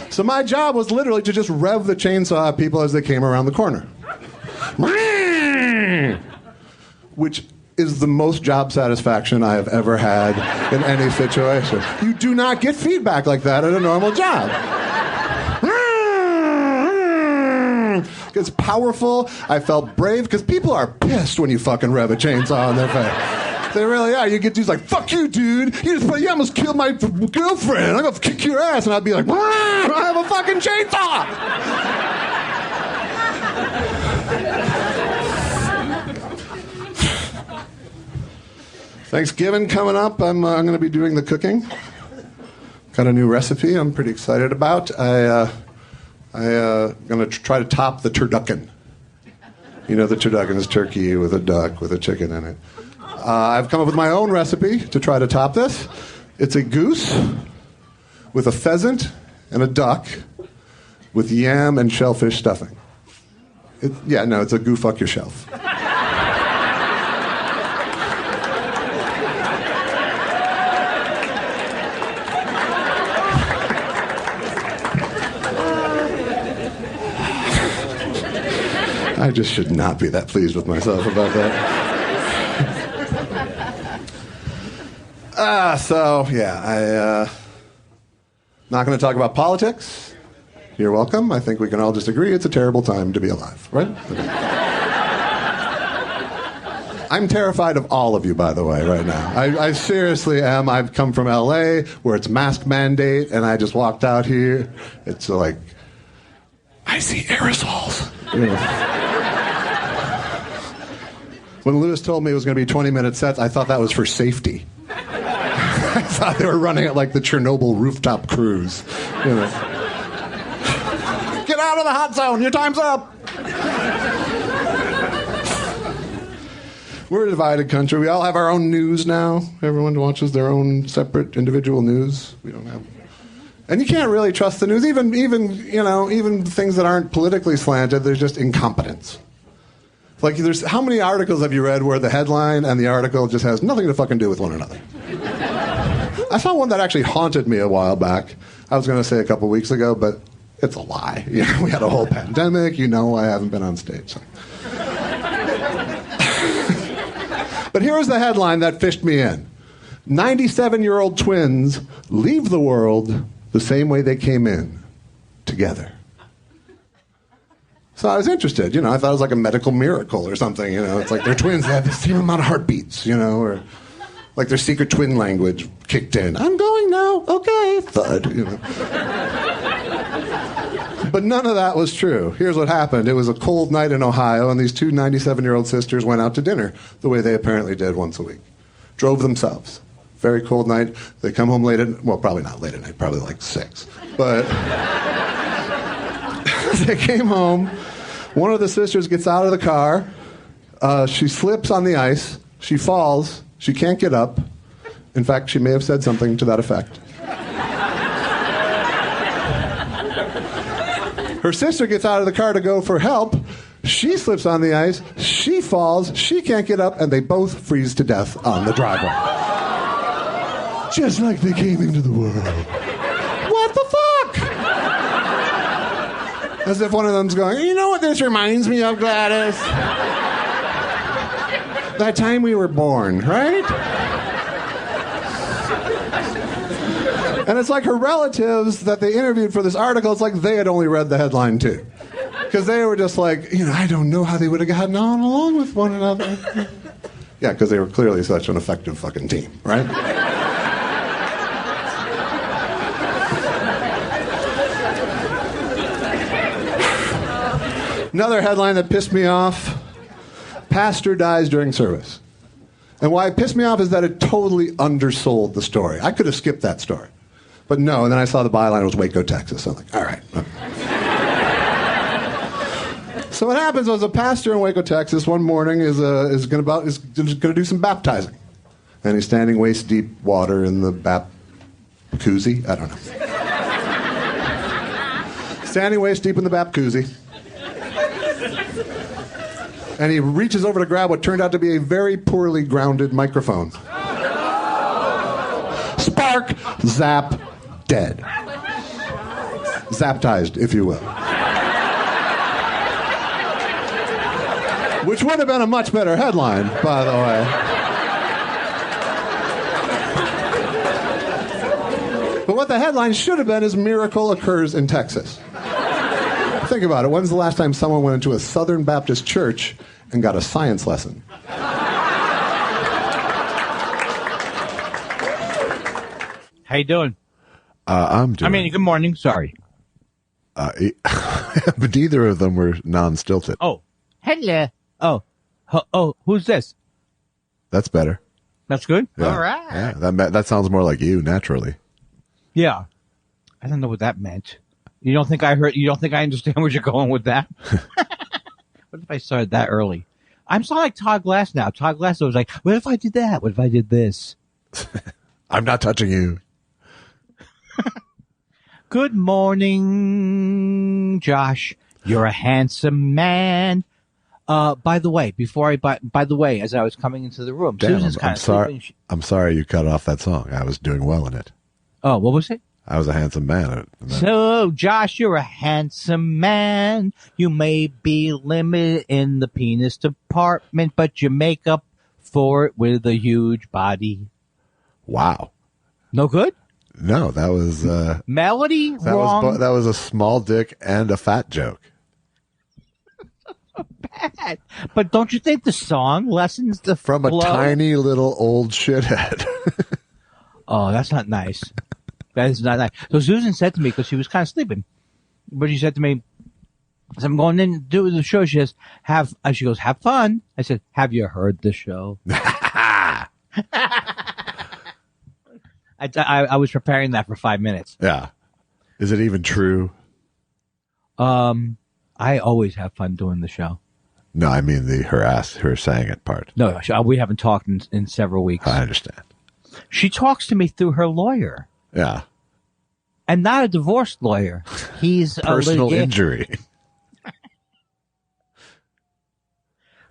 So my job was literally to just rev the chainsaw at people as they came around the corner. Which is the most job satisfaction I have ever had in any situation. You do not get feedback like that at a normal job. It's powerful. I felt brave because people are pissed when you fucking rev a chainsaw on their face. They really are. You get dudes like, "Fuck you, dude. You almost killed my girlfriend. I'm going to kick your ass." And I'd be like, "I have a fucking chainsaw." Thanksgiving coming up. I'm going to be doing the cooking. Got a new recipe I'm pretty excited about. I'm going to try to top the turducken. You know, the turducken is turkey with a duck with a chicken in it. I've come up with my own recipe to try to top this. It's a goose with a pheasant and a duck with yam and shellfish stuffing. It's a go fuck yourself. I just should not be that pleased with myself about that. Not going to talk about politics. You're welcome. I think we can all just agree it's a terrible time to be alive, right? Okay. I'm terrified of all of you, by the way, right now. I seriously am. I've come from L.A., where it's mask mandate, and I just walked out here. It's like, I see aerosols. You know. When Lewis told me it was going to be 20-minute sets, I thought that was for safety. I thought they were running it like the Chernobyl rooftop cruise. You know. Get out of the hot zone. Your time's up. We're a divided country. We all have our own news now. Everyone watches their own separate individual news. We don't have... And you can't really trust the news. Even things that aren't politically slanted, there's just incompetence. Like, how many articles have you read where the headline and the article just has nothing to fucking do with one another? I saw one that actually haunted me a while back. I was going to say a couple weeks ago, but it's a lie. You know, we had a whole pandemic. You know, I haven't been on stage. So. But here's the headline that fished me in. 97-year-old twins leave the world the same way they came in, together. So I was interested, you know, I thought it was like a medical miracle or something, you know. It's like they're twins, they have the same amount of heartbeats, you know, or like their secret twin language kicked in. I'm going now, okay, thud, you know. But none of that was true. Here's what happened. It was a cold night in Ohio, and these two 97-year-old sisters went out to dinner, the way they apparently did once a week. Drove themselves. very cold night. They come home late at, well, probably not late at night, probably like 6. But they came home. One of the sisters gets out of the car. She slips on the ice. She falls. She can't get up. In fact, she may have said something to that effect. Her sister gets out of the car to go for help. She slips on the ice. She falls. She can't get up, and they both freeze to death on the driveway. Just like they came into the world. What the fuck? As if one of them's going, you know what this reminds me of, Gladys? That time we were born, right? And it's like her relatives that they interviewed for this article, it's like they had only read the headline too. Because they were just like, I don't know how they would have gotten on along with one another. Yeah, because they were clearly such an effective fucking team, right? Another headline that pissed me off, pastor dies during service. And why it pissed me off is that it totally undersold the story. I could have skipped that story. But no, and then I saw the byline, it was Waco, Texas. I'm like, all right. So what happens was a pastor in Waco, Texas, one morning is going to do some baptizing. And he's standing waist deep water in the jacuzzi. I don't know. Standing waist deep in the jacuzzi. And he reaches over to grab what turned out to be a very poorly grounded microphone. Spark, zap, dead. Zaptized, if you will. Which would have been a much better headline, by the way. But what the headline should have been is miracle occurs in Texas. Think about it. When's the last time someone went into a Southern Baptist church and got a science lesson? How you doing? I'm doing... good morning. Sorry. But neither of them were non-stilted. Oh, hello. Oh, who's this? That's better. That's good? Yeah. All right. Yeah, that sounds more like you, naturally. Yeah. I don't know what that meant. You don't think I understand where you're going with that? What if I started that early? I'm sounding like Todd Glass now. Todd Glass was like, what if I did that? What if I did this? I'm not touching you. Good morning, Josh. You're a handsome man. By the way, as I was coming into the room, Damn, Susan's kind of sleeping. I'm sorry you cut off that song. I was doing well in it. Oh, what was it? I was a handsome man. So, Josh, you're a handsome man. You may be limited in the penis department, but you make up for it with a huge body. Wow. No good? No, that was... Melody? Wrong. That was a small dick and a fat joke. Bad. But don't you think the song lessens the From flow? A tiny little old shithead. Oh, that's not nice. That is not nice. So Susan said to me, because she was kind of sleeping, but she said to me, as I'm going in to do the show, she goes, have fun. I said, have you heard the show? I was preparing that for 5 minutes. Yeah. Is it even true? I always have fun doing the show. No, I mean her saying it part. No, we haven't talked in several weeks. I understand. She talks to me through her lawyer. Yeah. And not a divorce lawyer. He's personal injury.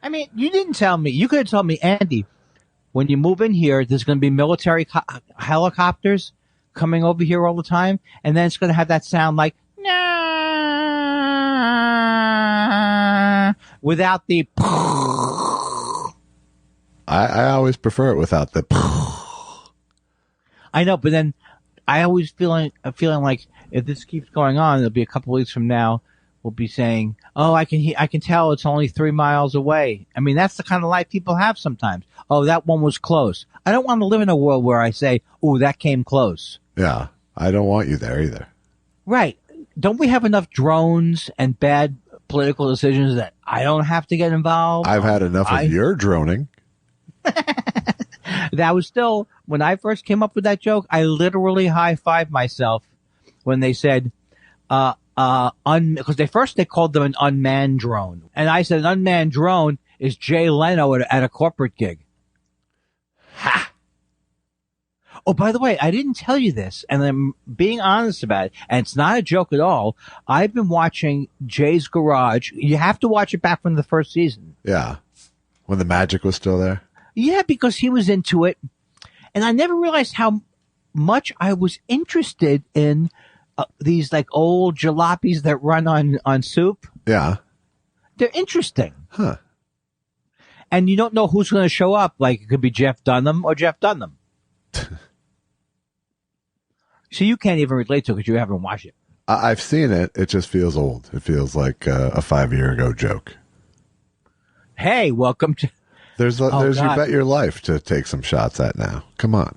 I mean, you didn't tell me. You could have told me, Andy, when you move in here, there's going to be military helicopters coming over here all the time, and then it's going to have that sound like, nah, without the... I always prefer it without the... I know, but then I always feeling like if this keeps going on, it'll be a couple weeks from now, we'll be saying, oh, I can tell it's only 3 miles away. I mean, that's the kind of life people have sometimes. Oh, that one was close. I don't want to live in a world where I say, oh, that came close. Yeah, I don't want you there either. Right. Don't we have enough drones and bad political decisions that I don't have to get involved? I've had enough of your droning. That was still, when I first came up with that joke, I literally high-fived myself when they said, because they called them an unmanned drone. And I said an unmanned drone is Jay Leno at a corporate gig. Ha! Oh, by the way, I didn't tell you this, and I'm being honest about it, and it's not a joke at all. I've been watching Jay's Garage. You have to watch it back from the first season. Yeah. When the magic was still there? Yeah, because he was into it. And I never realized how much I was interested in these like old jalopies that run on soup. Yeah. They're interesting. Huh. And you don't know who's going to show up. Like it could be Jeff Dunham or Jeff Dunham. So you can't even relate to it because you haven't watched it. I've seen it. It just feels old. It feels like a 5-year ago joke. Hey, welcome to... There's You Bet Your Life to take some shots at now. Come on.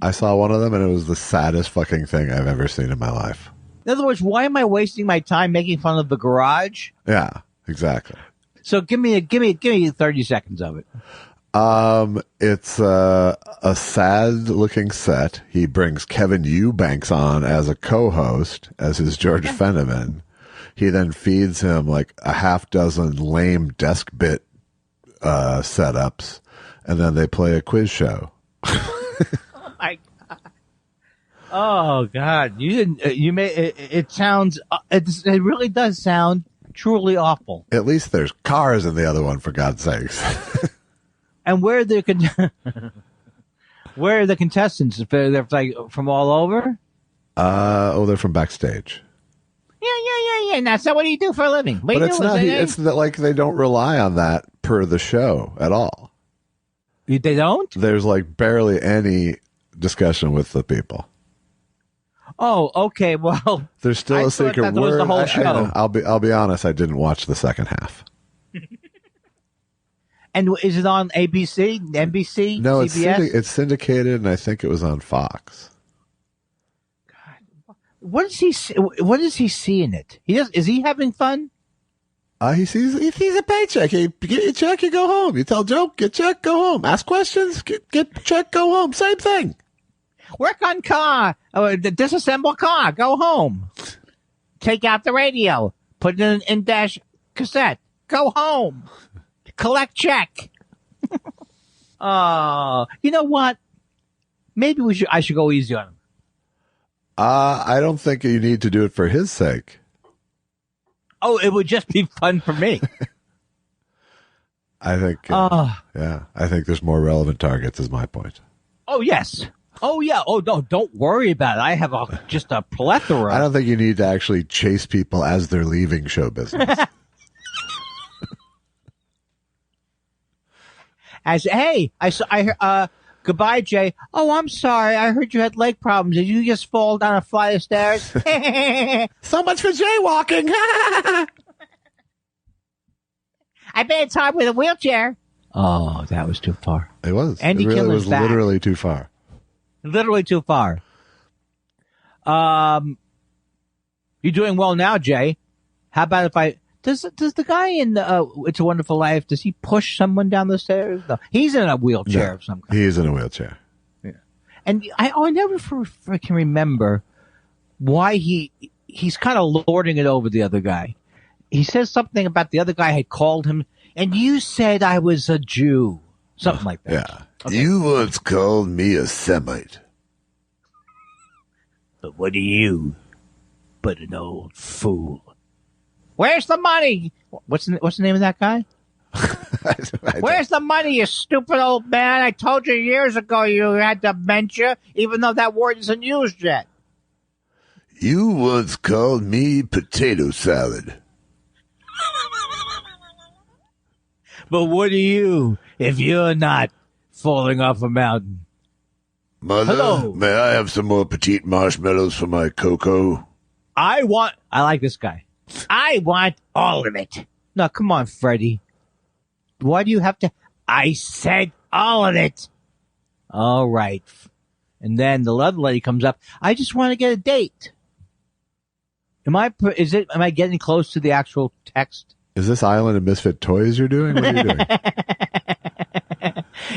I saw one of them and it was the saddest fucking thing I've ever seen in my life. In other words, why am I wasting my time making fun of the garage? Yeah, exactly. So give me 30 seconds of it. It's a sad looking set. He brings Kevin Eubanks on as a co-host, as his George Fenneman. He then feeds him like a half dozen lame desk bit setups, and then they play a quiz show. Oh my god! Oh god! You didn't. You made it sounds. It really does sound truly awful. At least there's cars in the other one, for God's sakes. And where are the contestants? They're like from all over. They're from backstage. Yeah. Now, so what do you do for a living? But it's not. It's that like they don't rely on that per the show at all. They don't? There's like barely any discussion with the people. Oh, okay. Well, there's still a secret word. Was the whole show. I'll be honest. I didn't watch the second half. And is it on ABC, NBC, no, CBS? It's syndicated, and I think it was on Fox. God, what does he see in it? Is he having fun? He sees a paycheck. You get your check, you go home. You tell a joke, get check, go home. Ask questions, get check, go home. Same thing. Work on car. Disassemble car. Go home. Take out the radio. Put it in dash cassette. Go home. Collect check. You know what? Maybe I should go easy on him. I don't think you need to do it for his sake. Oh, it would just be fun for me. I think, yeah, I think there's more relevant targets is my point. Oh, yes. Oh, yeah. Oh, no, don't worry about it. I have just a plethora. I don't think you need to actually chase people as they're leaving show business. Goodbye, Jay. Oh, I'm sorry. I heard you had leg problems. Did you just fall down a flight of stairs? So much for jaywalking. I bet it's hard with a wheelchair. Oh, that was too far. It was. Andy it really Kindler's was back. literally too far. Literally too far. You're doing well now, Jay. How about if I... Does the guy in It's a Wonderful Life, does he push someone down the stairs? No. He's in a wheelchair of some kind. He is in a wheelchair. Yeah. And I never can remember why he's kind of lording it over the other guy. He says something about the other guy had called him, and you said I was a Jew. Something like that. Yeah. Okay. You once called me a Semite. But what are you but an old fool? Where's the money? What's the name of that guy? Where's the money, you stupid old man? I told you years ago you had dementia, even though that word isn't used yet. You once called me potato salad. But what are you if you're not falling off a mountain? Mother, Hello. May I have some more petite marshmallows for my cocoa? I like this guy. I want all of it. No, come on, Freddie. Why do you have to? I said all of it. All right. And then the other lady comes up. I just want to get a date. Am I getting close to the actual text? Is this Island of Misfit Toys you're doing? What are you doing?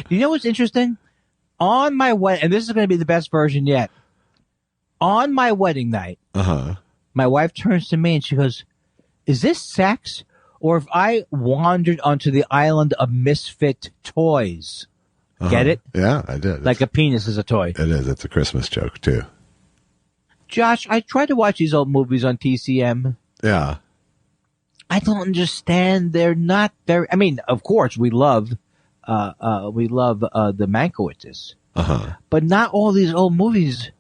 You know what's interesting? On my wedding, and this is going to be the best version yet. On my wedding night, my wife turns to me and she goes, "Is this sex? Or if I wandered onto the island of misfit toys?" Get it? Yeah, I did. Like a penis is a toy. It is. It's a Christmas joke, too. Josh, I tried to watch these old movies on TCM. Yeah. I don't understand. They're not very. I mean, of course, we love the Mankowitzes, but not all these old movies.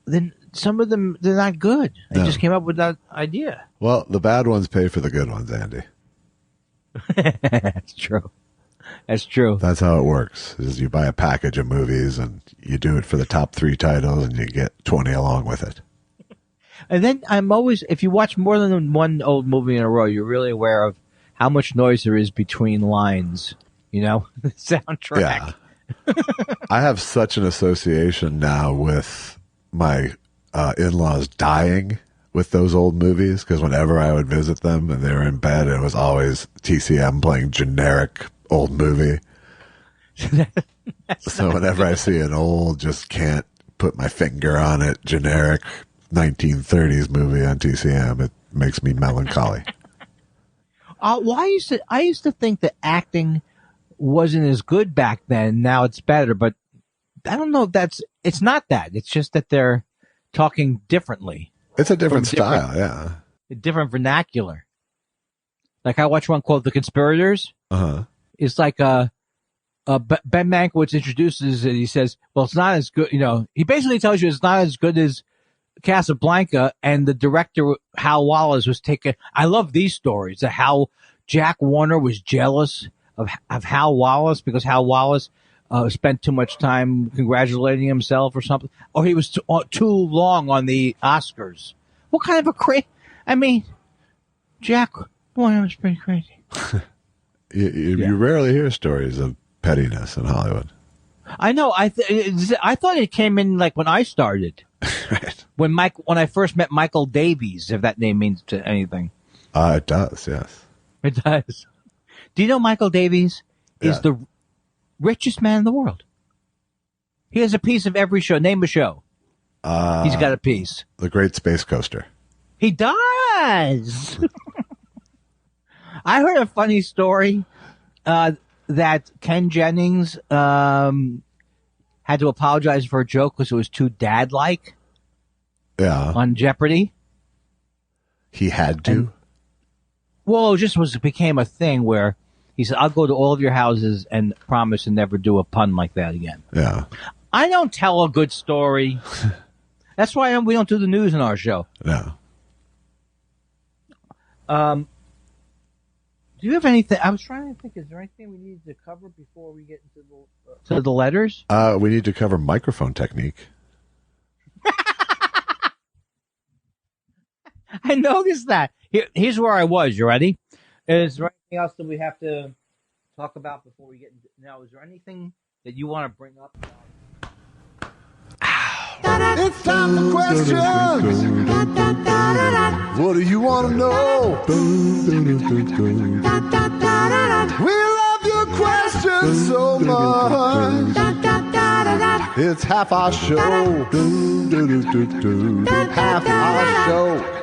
Then some of them they're not good. I just came up with that idea. Well, the bad ones pay for the good ones, Andy. That's true. That's true. That's how it works. Is you buy a package of movies and you do it for the top 3 titles and you get 20 along with it. And then I'm always, if you watch more than one old movie in a row, you're really aware of how much noise there is between lines. You know, the soundtrack. Yeah. I have such an association now with my in-laws dying with those old movies, because whenever I would visit them and they were in bed, it was always TCM playing generic old movie. So whenever I see an old, just can't put my finger on it, generic 1930s movie on TCM, it makes me melancholy. Well, I used to think that acting wasn't as good back then. Now it's better, but I don't know if it's not that. It's just that they're talking differently. It's a different style, yeah. A different vernacular. Like I watched one called The Conspirators. It's like Ben Mankiewicz introduces it. He says, well, it's not as good. You know, he basically tells you it's not as good as Casablanca, and the director, Hal Wallace, was taken. I love these stories. How Jack Warner was jealous of Hal Wallace because Hal Wallace spent too much time congratulating himself or something, or he was too long on the Oscars. What kind of a I mean, Jack Warner was pretty crazy. You rarely hear stories of pettiness in Hollywood. I know. I thought it came in like when I started. Right. When I first met Michael Davies, if that name means to anything. It does, yes. It does. Do you know Michael Davies is the richest man in the world? He has a piece of every show. Name a show. He's got a piece. The Great Space Coaster. He does. I heard a funny story that Ken Jennings had to apologize for a joke because it was too dad-like. Yeah. On Jeopardy. He had to? Well, it just became a thing where he said, I'll go to all of your houses and promise to never do a pun like that again. Yeah. I don't tell a good story. That's why we don't do the news in our show. No. Do you have anything? I was trying to think, is there anything we need to cover before we get into the letters? We need to cover microphone technique. I noticed that. Here's where I was. You ready? Is there anything else that we have to talk about before we get into now? Is there anything that you want to bring up? It's time for questions. What do you want to know? We love your questions so much. It's half our show. Half our show.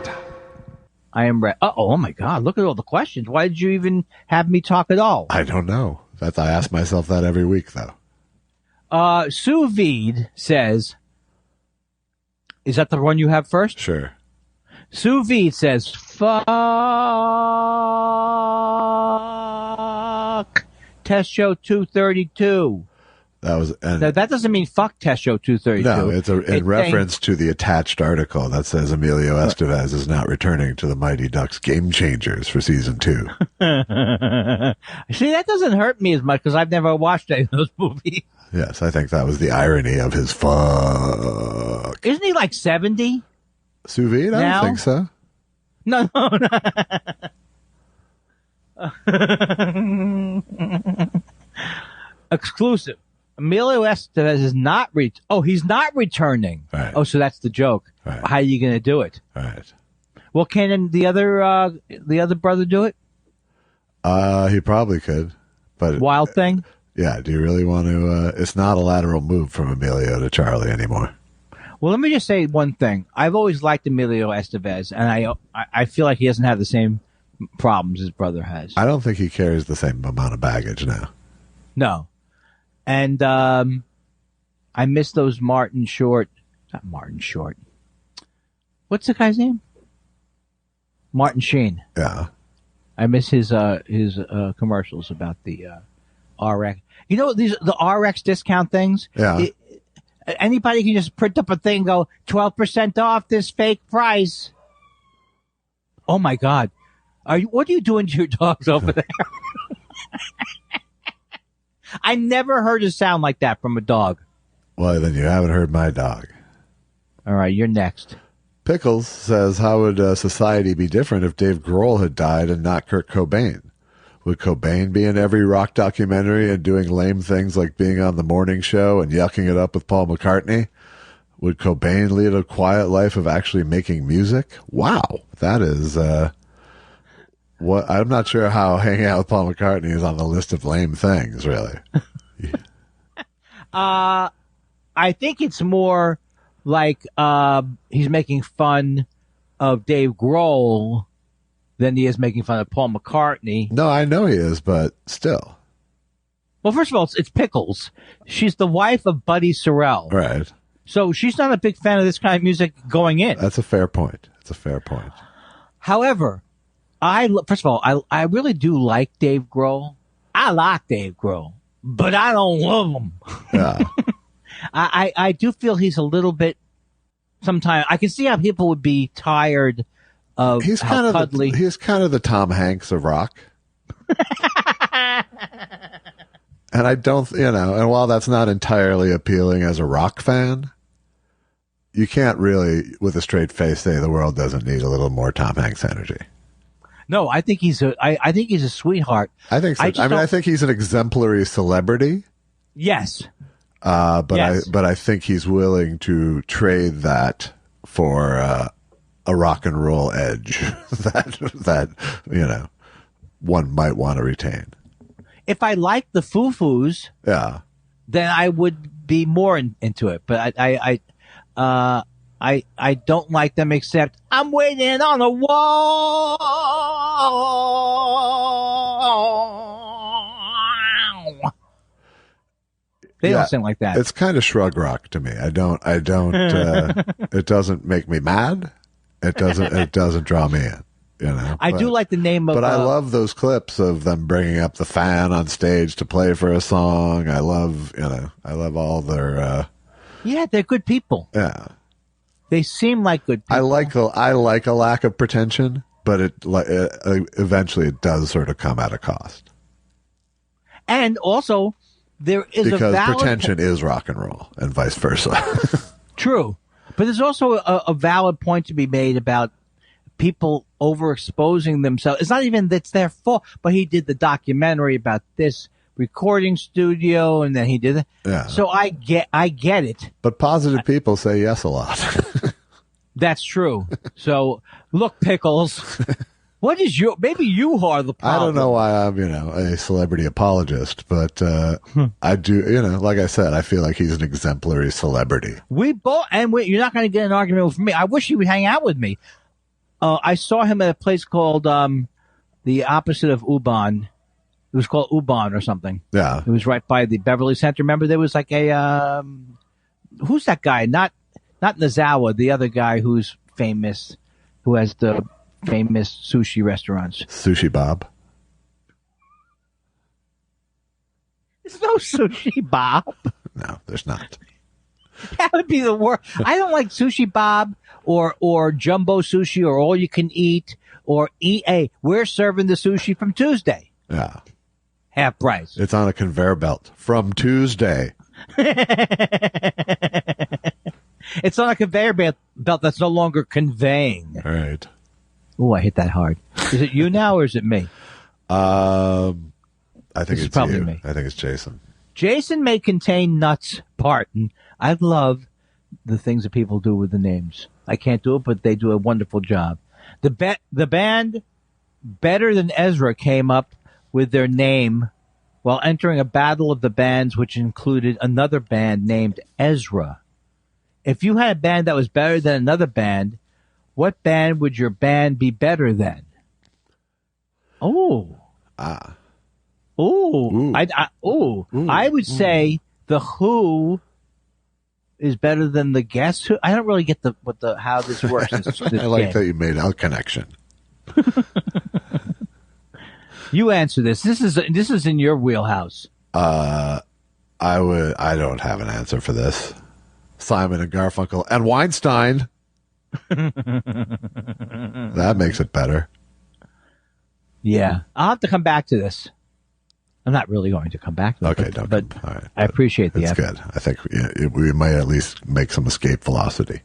I am ready. Oh my God! Look at all the questions. Why did you even have me talk at all? I don't know. I ask myself that every week, though. Sous Vide says, is that the one you have first? Sure. Sous Vide says, fuck Test Show 232. Now, that doesn't mean fuck Test Show 232. No, it's in reference to the attached article that says Emilio Estevez is not returning to the Mighty Ducks Game Changers for season 2. See, that doesn't hurt me as much because I've never watched any of those movies. Yes, I think that was the irony of his fuck. Isn't he like 70? Sous vide? I don't think so. No. Exclusive. Emilio Estevez is not he's not returning. Right. Oh, so that's the joke. Right. How are you going to do it? Right. Well, can the other brother do it? He probably could. But Wild Thing? Yeah, do you really want to? It's not a lateral move from Emilio to Charlie anymore. Well, let me just say one thing. I've always liked Emilio Estevez, and I feel like he doesn't have the same problems his brother has. I don't think he carries the same amount of baggage now. No. And I miss those Martin Short. Not Martin Short. What's the guy's name? Martin Sheen. Yeah. I miss his commercials about the RX. You know the RX discount things? Yeah. Anybody can just print up a thing and go 12% off this fake price. Oh my God. What are you doing to your dogs over there? I never heard a sound like that from a dog. Well, then you haven't heard my dog. All right, you're next. Pickles says, how would society be different if Dave Grohl had died and not Kurt Cobain? Would Cobain be in every rock documentary and doing lame things like being on the morning show and yucking it up with Paul McCartney? Would Cobain lead a quiet life of actually making music? Wow, that is what I'm not sure how hanging out with Paul McCartney is on the list of lame things, really. I think it's more like he's making fun of Dave Grohl than he is making fun of Paul McCartney. No, I know he is, but still. Well, first of all, it's Pickles. She's the wife of Buddy Sorrell. Right. So she's not a big fan of this kind of music going in. That's a fair point. It's a fair point. However, first of all, I really do like Dave Grohl. I like Dave Grohl, but I don't love him. Yeah. I do feel he's a little bit. Sometimes I can see how people would be tired of he's how kind cuddly. He's kind of the Tom Hanks of rock. And I don't, and while that's not entirely appealing as a rock fan, you can't really, with a straight face, say the world doesn't need a little more Tom Hanks energy. No, I think he's a sweetheart. I think so. I think he's an exemplary celebrity. Yes. But I think he's willing to trade that for a rock and roll edge that one might want to retain. If I liked the Foo-Foos, yeah, then I would be more into it. But I don't like them, except I'm waiting on a wall. They don't sing like that. It's kind of shrug rock to me. I don't, it doesn't make me mad. It doesn't draw me in, I do like the name of, but I love those clips of them bringing up the fan on stage to play for a song. I love all their, yeah, they're good people. Yeah. They seem like good people. I like a lack of pretension, but eventually it does sort of come at a cost. And also, there is because pretension is rock and roll, and vice versa. True, but there's also a valid point to be made about people overexposing themselves. It's not even that's their fault, but he did the documentary about this recording studio, and then he did it. Yeah. So I get it. But positive people say yes a lot. That's true. So look, Pickles. What is maybe you are the problem. I don't know why I'm, a celebrity apologist, but I do, like I said, I feel like he's an exemplary celebrity. You're not going to get an argument with me. I wish he would hang out with me. I saw him at a place called the opposite of U-Bahn. It was called U-Bahn or something. Yeah. It was right by the Beverly Center. Remember, there was like a who's that guy? Not Nozawa, the other guy who's famous, who has the famous sushi restaurants. Sushi Bob. There's no Sushi Bob. No, there's not. That would be the worst. I don't like Sushi Bob or Jumbo Sushi or All You Can Eat or EA. We're serving the sushi from Tuesday. Yeah. Half price. It's on a conveyor belt from Tuesday. It's on a conveyor belt that's no longer conveying. All right. Oh, I hit that hard. Is it you now or is it me? I think it's probably you. Me. I think it's Jason. Jason may contain nuts part, and I love the things that people do with the names. I can't do it, but they do a wonderful job. The band Better Than Ezra came up with their name while entering a battle of the bands which included another band named Ezra. If you had a band that was better than another band, what band would your band be better than? Oh. Ooh. I would say the Who is better than the Guess Who. I don't really get how this works. I like that you made a connection. You answer this. This is in your wheelhouse. I don't have an answer for this. Simon and Garfunkel and Weinstein. That makes it better. Yeah. I'll have to come back to this. I'm not really going to come back to it. Okay, but all right. I appreciate the effort. Good. I think we might at least make some escape velocity.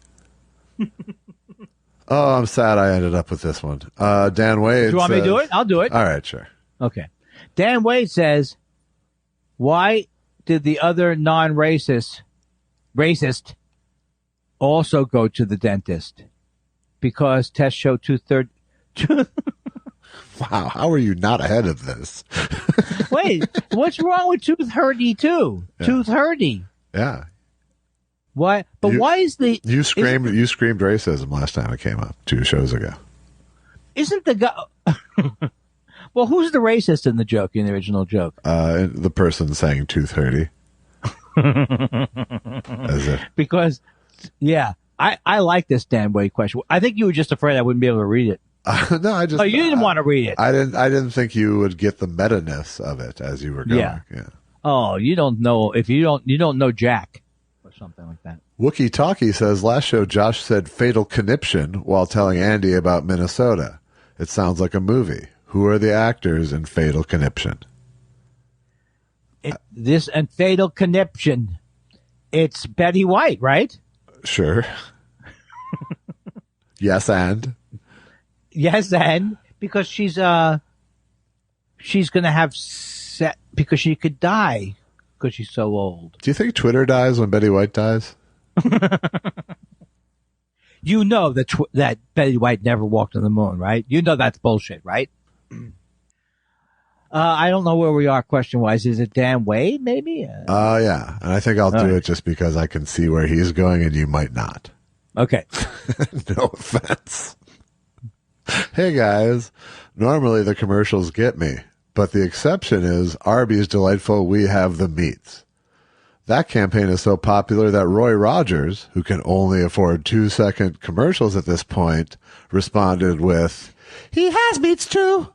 Oh, I'm sad I ended up with this one. Dan Wade. Do you want me to do it? I'll do it. All right, sure. Okay. Dan Wade says, why did the other racist also go to the dentist? Because tests show 2/3. Wow, how are you not ahead of this? Wait, what's wrong with 232? Yeah. 230. Yeah. Why? But why is the you screamed racism last time it came up 2 shows ago? Isn't the guy? Well, who's the racist in the original joke? The person saying 230. Because, yeah, I like this Dan Wade question. I think you were just afraid I wouldn't be able to read it. No, I just. Oh, you didn't want to read it. I didn't think you would get the meta-ness of it as you were going. Yeah. Oh, you don't know if you don't know Jack or something like that. Wookie Talkie says last show Josh said fatal conniption while telling Andy about Minnesota. It sounds like a movie. Who are the actors in Fatal Conniption? This and Fatal Conniption. It's Betty White, right? Sure. Yes, and because she's going to have because she could die because she's so old. Do you think Twitter dies when Betty White dies? You know that Betty White never walked on the moon, right? You know that's bullshit, right? I don't know where we are question-wise. Is it Dan Wade, maybe? Yeah. And I think I'll do it just because I can see where he's going and you might not. Okay. No offense. Hey, guys. Normally the commercials get me, but the exception is Arby's Delightful We Have the Meats. That campaign is so popular that Roy Rogers, who can only afford 2-second commercials at this point, responded with, "He has meats too."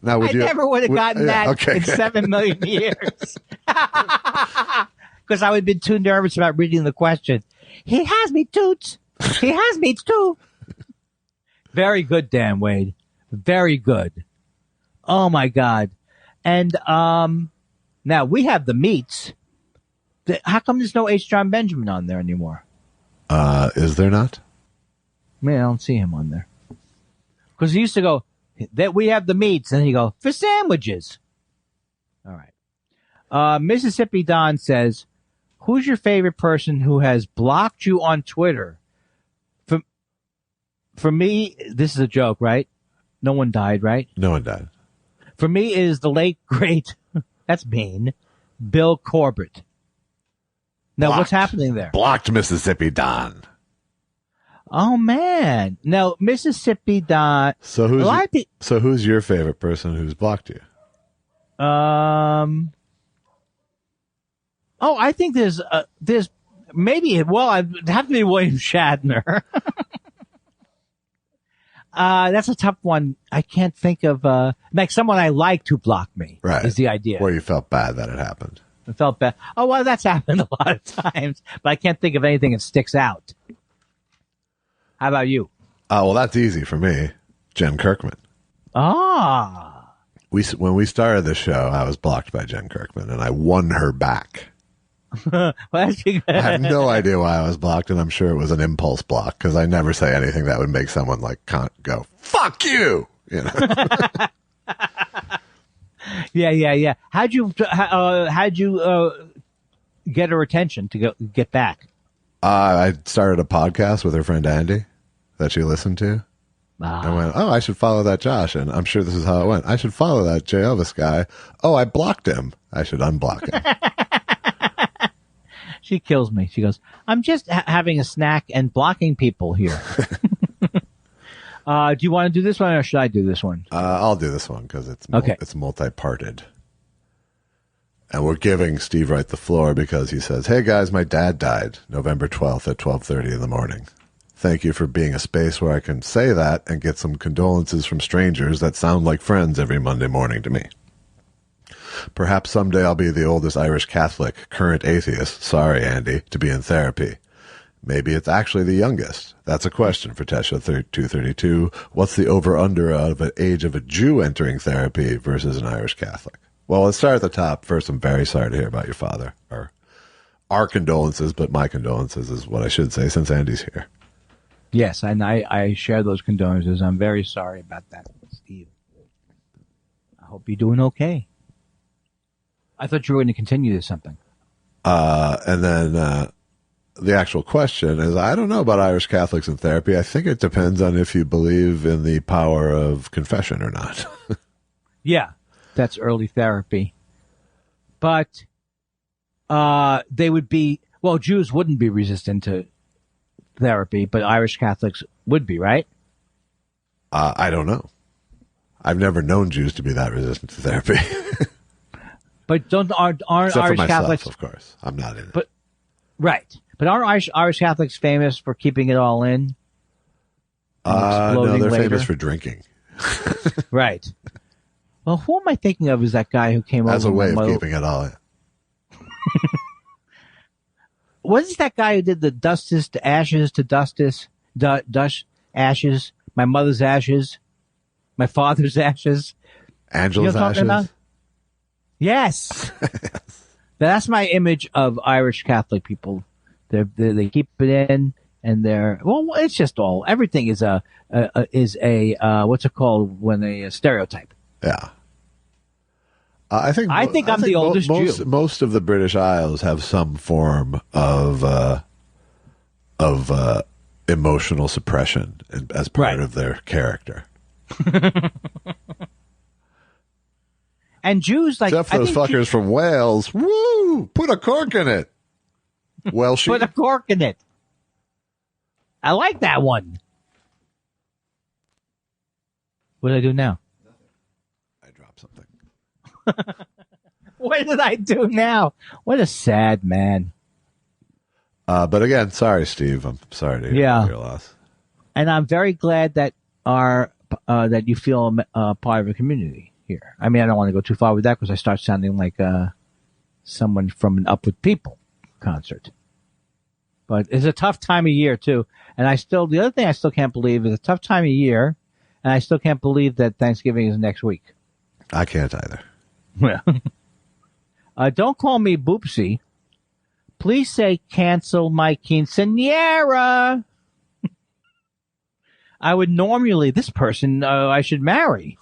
Now, I never would have gotten that in 7 million years. Because I would have been too nervous about reading the question. He has meat toots. He has meats too. Very good, Dan Wade. Very good. Oh, my God. And now we have the meats. How come there's no H. John Benjamin on there anymore? Is there not? Man, I don't see him on there. Because he used to go, that we have the meats, and he go, for sandwiches. All right. Mississippi Don says, who's your favorite person who has blocked you on Twitter? For me, this is a joke, right? No one died, right? No one died. For me, it is the late, great, that's mean, Bill Corbett. Now, what's happening there? Blocked Mississippi Don. Oh, man. Now, Mississippi Don. So who's your favorite person who's blocked you? Oh, I think there's maybe, it'd have to be William Shatner. That's a tough one. I can't think of, like someone I liked who blocked me. Right. Is the idea. Where you felt bad that it happened. I felt bad. Oh, well, that's happened a lot of times, but I can't think of anything that sticks out. How about you? Well, that's easy for me. Jen Kirkman. Ah. When we started the show, I was blocked by Jen Kirkman, and I won her back. Well, that's I have no idea why I was blocked, and I'm sure it was an impulse block, because I never say anything that would make someone like go, fuck you! You know? Yeah. How'd you get her attention to get back? I started a podcast with her friend Andy that she listened to. I went, oh, I should follow that Josh. And I'm sure this is how it went. I should follow that Jelvis guy. Oh, I blocked him. I should unblock him. She kills me. She goes, I'm just having a snack and blocking people here. Do you want to do this one or should I do this one? I'll do this one because it's multi-parted. And we're giving Steve Wright the floor because he says, hey, guys, my dad died November 12th at 12:30 in the morning. Thank you for being a space where I can say that and get some condolences from strangers that sound like friends every Monday morning to me. Perhaps someday I'll be the oldest Irish Catholic, current atheist, sorry, Andy, to be in therapy. Maybe it's actually the youngest. That's a question for Tesha 232. What's the over-under of an age of a Jew entering therapy versus an Irish Catholic? Well, let's start at the top. First, I'm very sorry to hear about your father. Or our condolences, but my condolences is what I should say since Andy's here. Yes, and I share those condolences. I'm very sorry about that, Steve. I hope you're doing okay. I thought you were going to continue to something. And then the actual question is, I don't know about Irish Catholics in therapy. I think it depends on if you believe in the power of confession or not. Yeah, that's early therapy. But they would be, well, Jews wouldn't be resistant to therapy, but Irish Catholics would be, right? I don't know. I've never known Jews to be that resistant to therapy. But aren't Except Irish for myself, Catholics, of course. I'm not in it. but right? But aren't Irish Catholics famous for keeping it all in? No, they're later? famous for drinking. Right. Well, who am I thinking of? Is that guy who came over As a way of my keeping it all in. What is that guy who did the dustis to ashes to dustis, ashes, my mother's ashes, my father's ashes? Angela's you know what I'm talking ashes? about? Yes. That's my image of Irish Catholic people. They keep it in, and it's just everything is a what's it called when a stereotype. Yeah. I think I'm the oldest Jew. Most of the British Isles have some form of emotional suppression as part of their character. And Jews, like, except for those fuckers from Wales. Woo! Put a cork in it. Welshie. Put a cork in it. I like that one. What did I do now? I dropped something. What did I do now? What a sad man. But again, sorry, Steve. I'm sorry to hear about your loss. And I'm very glad that that you feel part of a community here. I mean, I don't want to go too far with that because I start sounding like someone from an Up With People concert. But it's a tough time of year too. And the other thing I still can't believe is a tough time of year, and I still can't believe that Thanksgiving is next week. I can't either. Well, don't call me Boopsy. Please say cancel my quinceañera. I would normally, this person I should marry.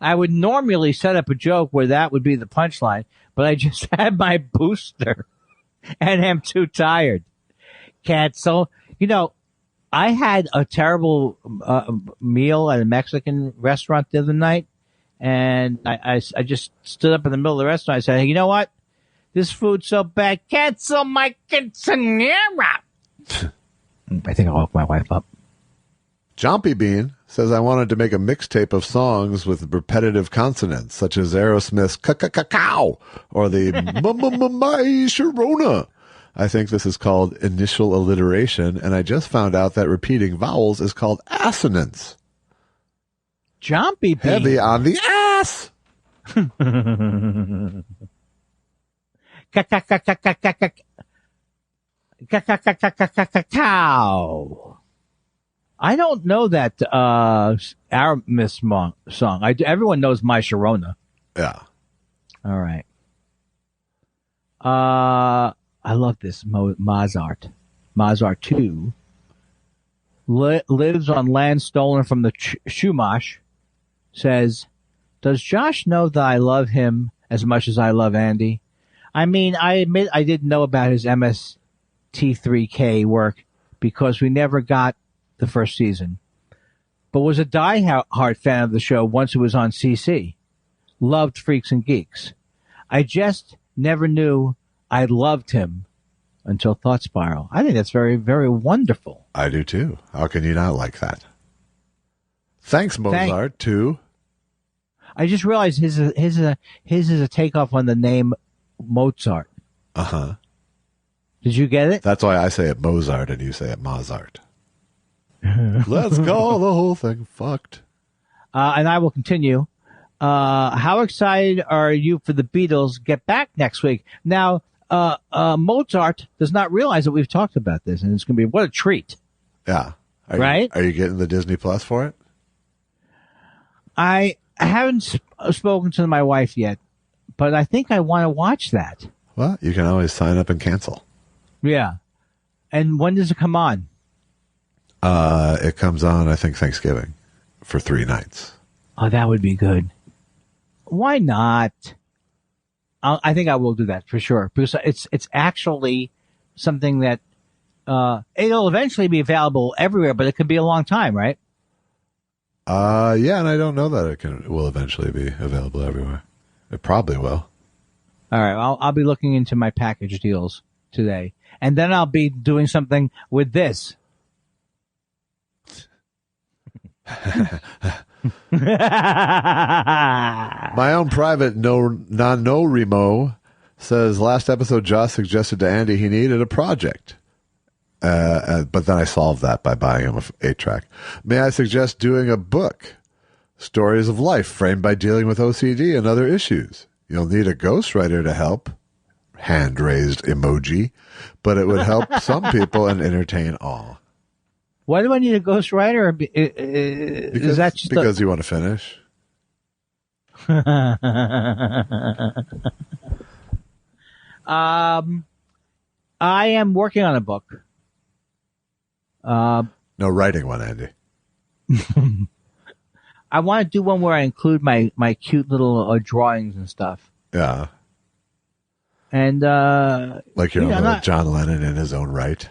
I would normally set up a joke where that would be the punchline, but I just had my booster and am too tired. Cancel. You know, I had a terrible meal at a Mexican restaurant the other night, and I just stood up in the middle of the restaurant. I said, hey, you know what? This food's so bad. Cancel my quinceañera. I think I woke my wife up. Jumpy Bean says, I wanted to make a mixtape of songs with repetitive consonants, such as Aerosmith's "ca-ca-ca-cow" or the "my Sharona." I think this is called initial alliteration, and I just found out that repeating vowels is called assonance. Jumpy Bean. Heavy on the ass. Cow. I don't know that Aramis song. Everyone knows My Sharona. Yeah. All right. I love this Mozart. Mozart 2 lives on land stolen from the Chumash. Says, does Josh know that I love him as much as I love Andy? I mean, I admit I didn't know about his MST3K work because we never got the first season. but was a die-hard fan of the show once it was on CC. Loved Freaks and Geeks. I just never knew I loved him until Thought Spiral. I think that's very, very wonderful. I do too. How can you not like that? Thanks, Mozart, too. I just realized his is a takeoff on the name Mozart. Uh-huh. Did you get it? That's why I say it Mozart and you say it Mozart. Let's call the whole thing fucked. And I will continue. How excited are you for the Beatles get back next week? Now, Mozart does not realize that we've talked about this, and it's going to be what a treat. Yeah. Right? Are you getting the Disney Plus for it? I haven't spoken to my wife yet, but I think I want to watch that. Well, you can always sign up and cancel. Yeah. And when does it come on? It comes on, I think, Thanksgiving for 3 nights. Oh, that would be good. Why not? I think I will do that for sure, because it's actually something that it'll eventually be available everywhere, but it could be a long time, right? Yeah, and I don't know that it will eventually be available everywhere. It probably will. All right, I'll be looking into my package deals today, and then I'll be doing something with this. My own private no remo says last episode Josh suggested to Andy he needed a project. But then I solved that by buying him an 8-track. May I suggest doing a book? Stories of life framed by dealing with OCD and other issues. You'll need a ghostwriter to help. Hand-raised emoji. But it would help some people and entertain all. Why do I need a ghostwriter? Is that just because you want to finish? I am working on a book. No, writing one, Andy. I want to do one where I include my cute little drawings and stuff. Yeah. And like your own little John Lennon in his own right.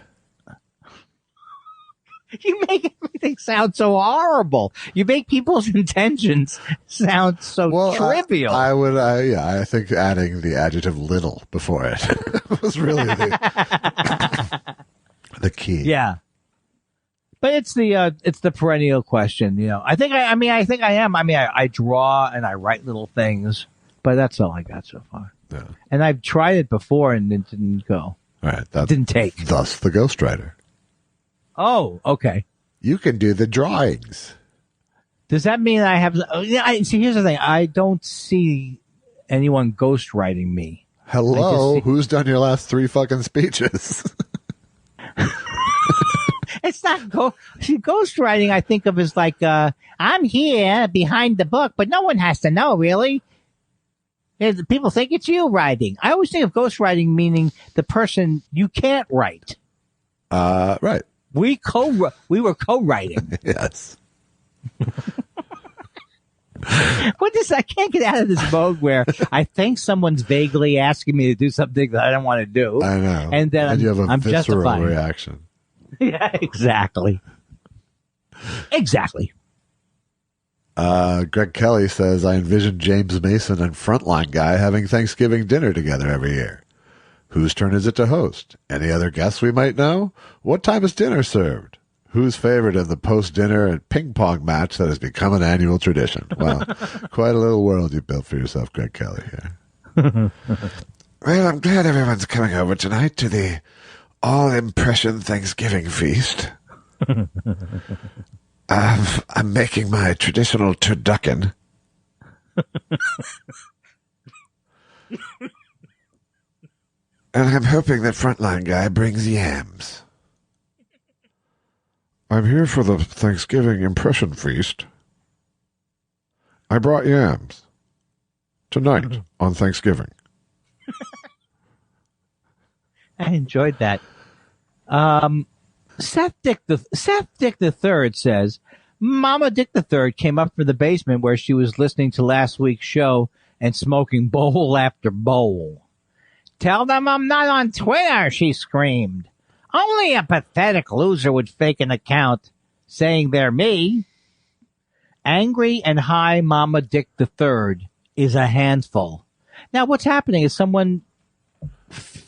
You make everything sound so horrible. You make people's intentions sound so trivial. I think adding the adjective little before it was really the key. Yeah. But it's the perennial question, you know. I think I am. I mean, I draw and I write little things, but that's all I got so far. Yeah. And I've tried it before and it didn't go. All right. It didn't take. Thus the ghostwriter. Oh, okay. You can do the drawings. Does that mean I have? See, here's the thing. I don't see anyone ghostwriting me. Hello, who's done your last 3 fucking speeches? It's not ghostwriting. I think of as like I'm here behind the book, but no one has to know really. People think it's you writing. I always think of ghostwriting meaning the person you can't write. Right. We were co-writing. Yes. I can't get out of this mode where I think someone's vaguely asking me to do something that I don't want to do. I know. And then you have a I'm visceral justifying. reaction. Yeah, exactly. Exactly. Greg Kelly says, I envision James Mason and Frontline Guy having Thanksgiving dinner together every year. Whose turn is it to host? Any other guests we might know? What time is dinner served? Who's favored in the post-dinner and ping-pong match that has become an annual tradition? Wow, quite a little world you built for yourself, Greg Kelly here. Well, I'm glad everyone's coming over tonight to the all-impression Thanksgiving feast. I'm making my traditional turducken. And I'm hoping that Frontline Guy brings yams. I'm here for the Thanksgiving impression feast. I brought yams. Tonight on Thanksgiving. I enjoyed that. Seth Dick the Third says, Mama Dick the Third came up from the basement where she was listening to last week's show and smoking bowl after bowl. Tell them I'm not on Twitter, she screamed. Only a pathetic loser would fake an account saying they're me. Angry and high Mama Dick the Third is a handful. Now, what's happening? Is someone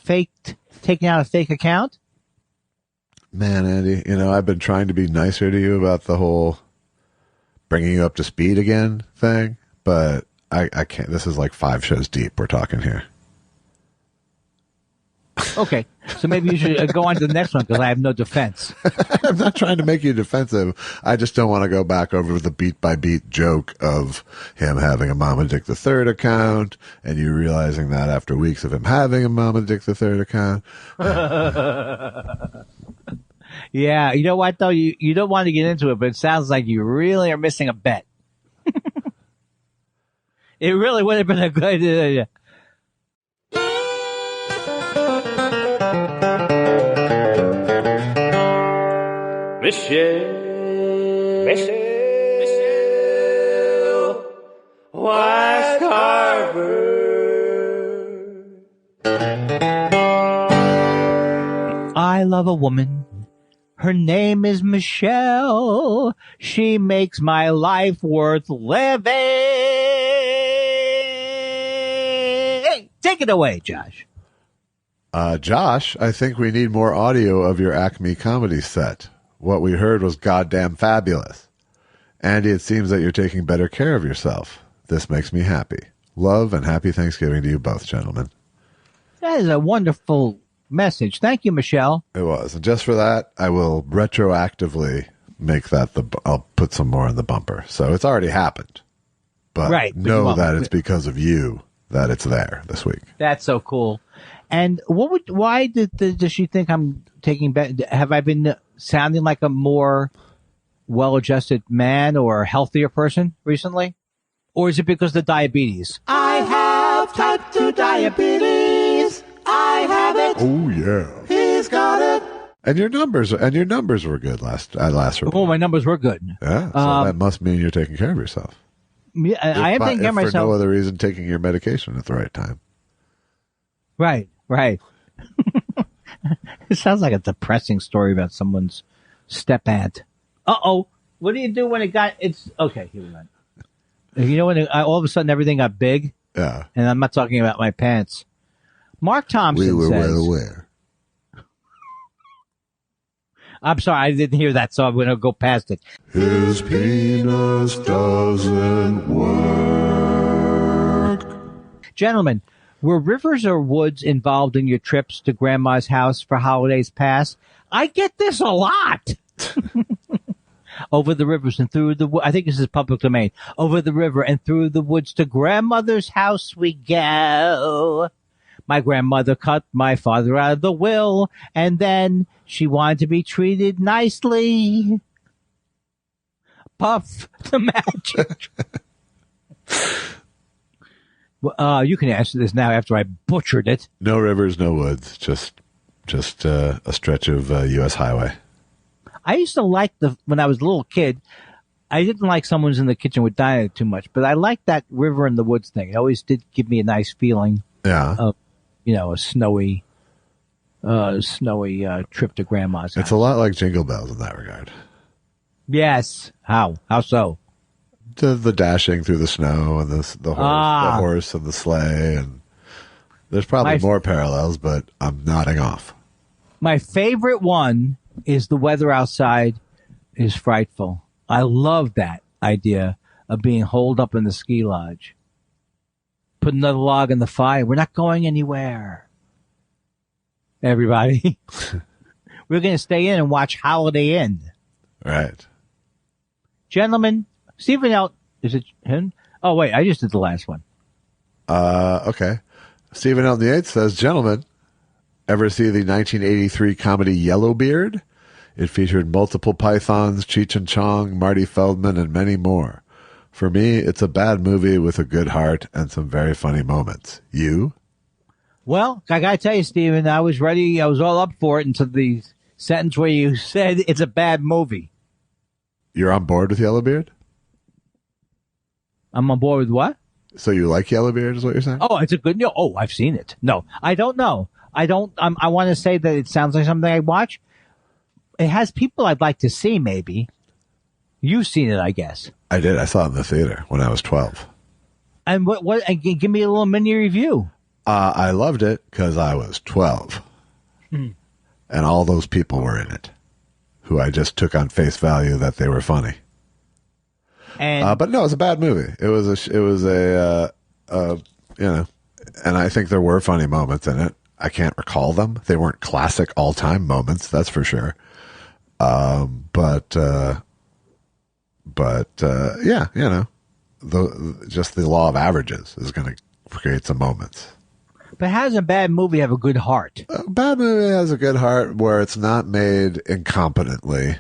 taking out a fake account? Man, Andy, I've been trying to be nicer to you about the whole bringing you up to speed again thing, but I can't. This is like 5 shows deep we're talking here. Okay, so maybe you should go on to the next one because I have no defense. I'm not trying to make you defensive. I just don't want to go back over the beat-by-beat joke of him having a Mama Dick the Third account and you realizing that after weeks of him having a Mama Dick the Third account. Yeah, you know what, though? You don't want to get into it, but it sounds like you really are missing a bet. It really would have been a good idea. Michelle, Wise Carver. I love a woman. Her name is Michelle. She makes my life worth living. Take it away, Josh. Josh, I think we need more audio of your Acme comedy set. What we heard was goddamn fabulous. Andy, it seems that you're taking better care of yourself. This makes me happy. Love and happy Thanksgiving to you both, gentlemen. That is a wonderful message. Thank you, Michelle. It was. And just for that, I will retroactively make that I'll put some more in the bumper. So it's already happened. But right, know that it's because of you that it's there this week. That's so cool. And why does she think I'm taking better? Have I been sounding like a more well-adjusted man or healthier person recently? Or is it because of the diabetes? I have type 2 diabetes. I have it. Oh, yeah. He's got it. And your numbers were good last report. Oh, my numbers were good. Yeah, so that must mean you're taking care of yourself. Yeah, I am taking care of myself. For no other reason, taking your medication at the right time. Right. It sounds like a depressing story about someone's step-aunt. Uh-oh. What do you do when it's okay, here we go. You know when all of a sudden everything got big? Yeah. And I'm not talking about my pants. Mark Thompson we were says... well aware. I'm sorry, I didn't hear that, so I'm going to go past it. His penis doesn't work. Gentlemen, were rivers or woods involved in your trips to Grandma's house for holidays past? I get this a lot. Over the rivers and through the I think this is public domain. Over the river and through the woods to grandmother's house we go. My grandmother cut my father out of the will, and then she wanted to be treated nicely. Puff the magic. You can answer this now after I butchered it. No rivers, no woods, just a stretch of U.S. highway. I used to like when I was a little kid, I didn't like someone's in the kitchen with Dinah too much, but I liked that river in the woods thing. It always did give me a nice feeling. Yeah. Of, a snowy trip to Grandma's house. It's a lot like Jingle Bells in that regard. Yes. How so? The dashing through the snow and the horse and the sleigh, and there's probably more parallels, but I'm nodding off. My favorite one is the weather outside is frightful. I love that idea of being holed up in the ski lodge. Put another log in the fire. We're not going anywhere. Everybody. We're going to stay in and watch Holiday Inn. Right. Gentlemen, Stephen L. Is it him? Oh, wait. I just did the last one. Okay. Stephen L. the 8th says, gentlemen, ever see the 1983 comedy Yellowbeard? It featured multiple pythons, Cheech and Chong, Marty Feldman, and many more. For me, it's a bad movie with a good heart and some very funny moments. You? Well, I got to tell you, Stephen, I was ready. I was all up for it until the sentence where you said it's a bad movie. You're on board with Yellowbeard? I'm on board with what? So you like Yellowbeard is what you're saying? Oh, it's a good... No, I've seen it. No, I don't know. I want to say that it sounds like something I watch. It has people I'd like to see, maybe. You've seen it, I guess. I did. I saw it in the theater when I was 12. And what? And give me a little mini review. I loved it because I was 12. And all those people were in it who I just took on face value that they were funny. And but no, it was a bad movie. It was a and I think there were funny moments in it. I can't recall them. They weren't classic all-time moments, that's for sure. But yeah, just the law of averages is going to create some moments. but how does a bad movie have a good heart? A bad movie has a good heart where it's not made incompetently.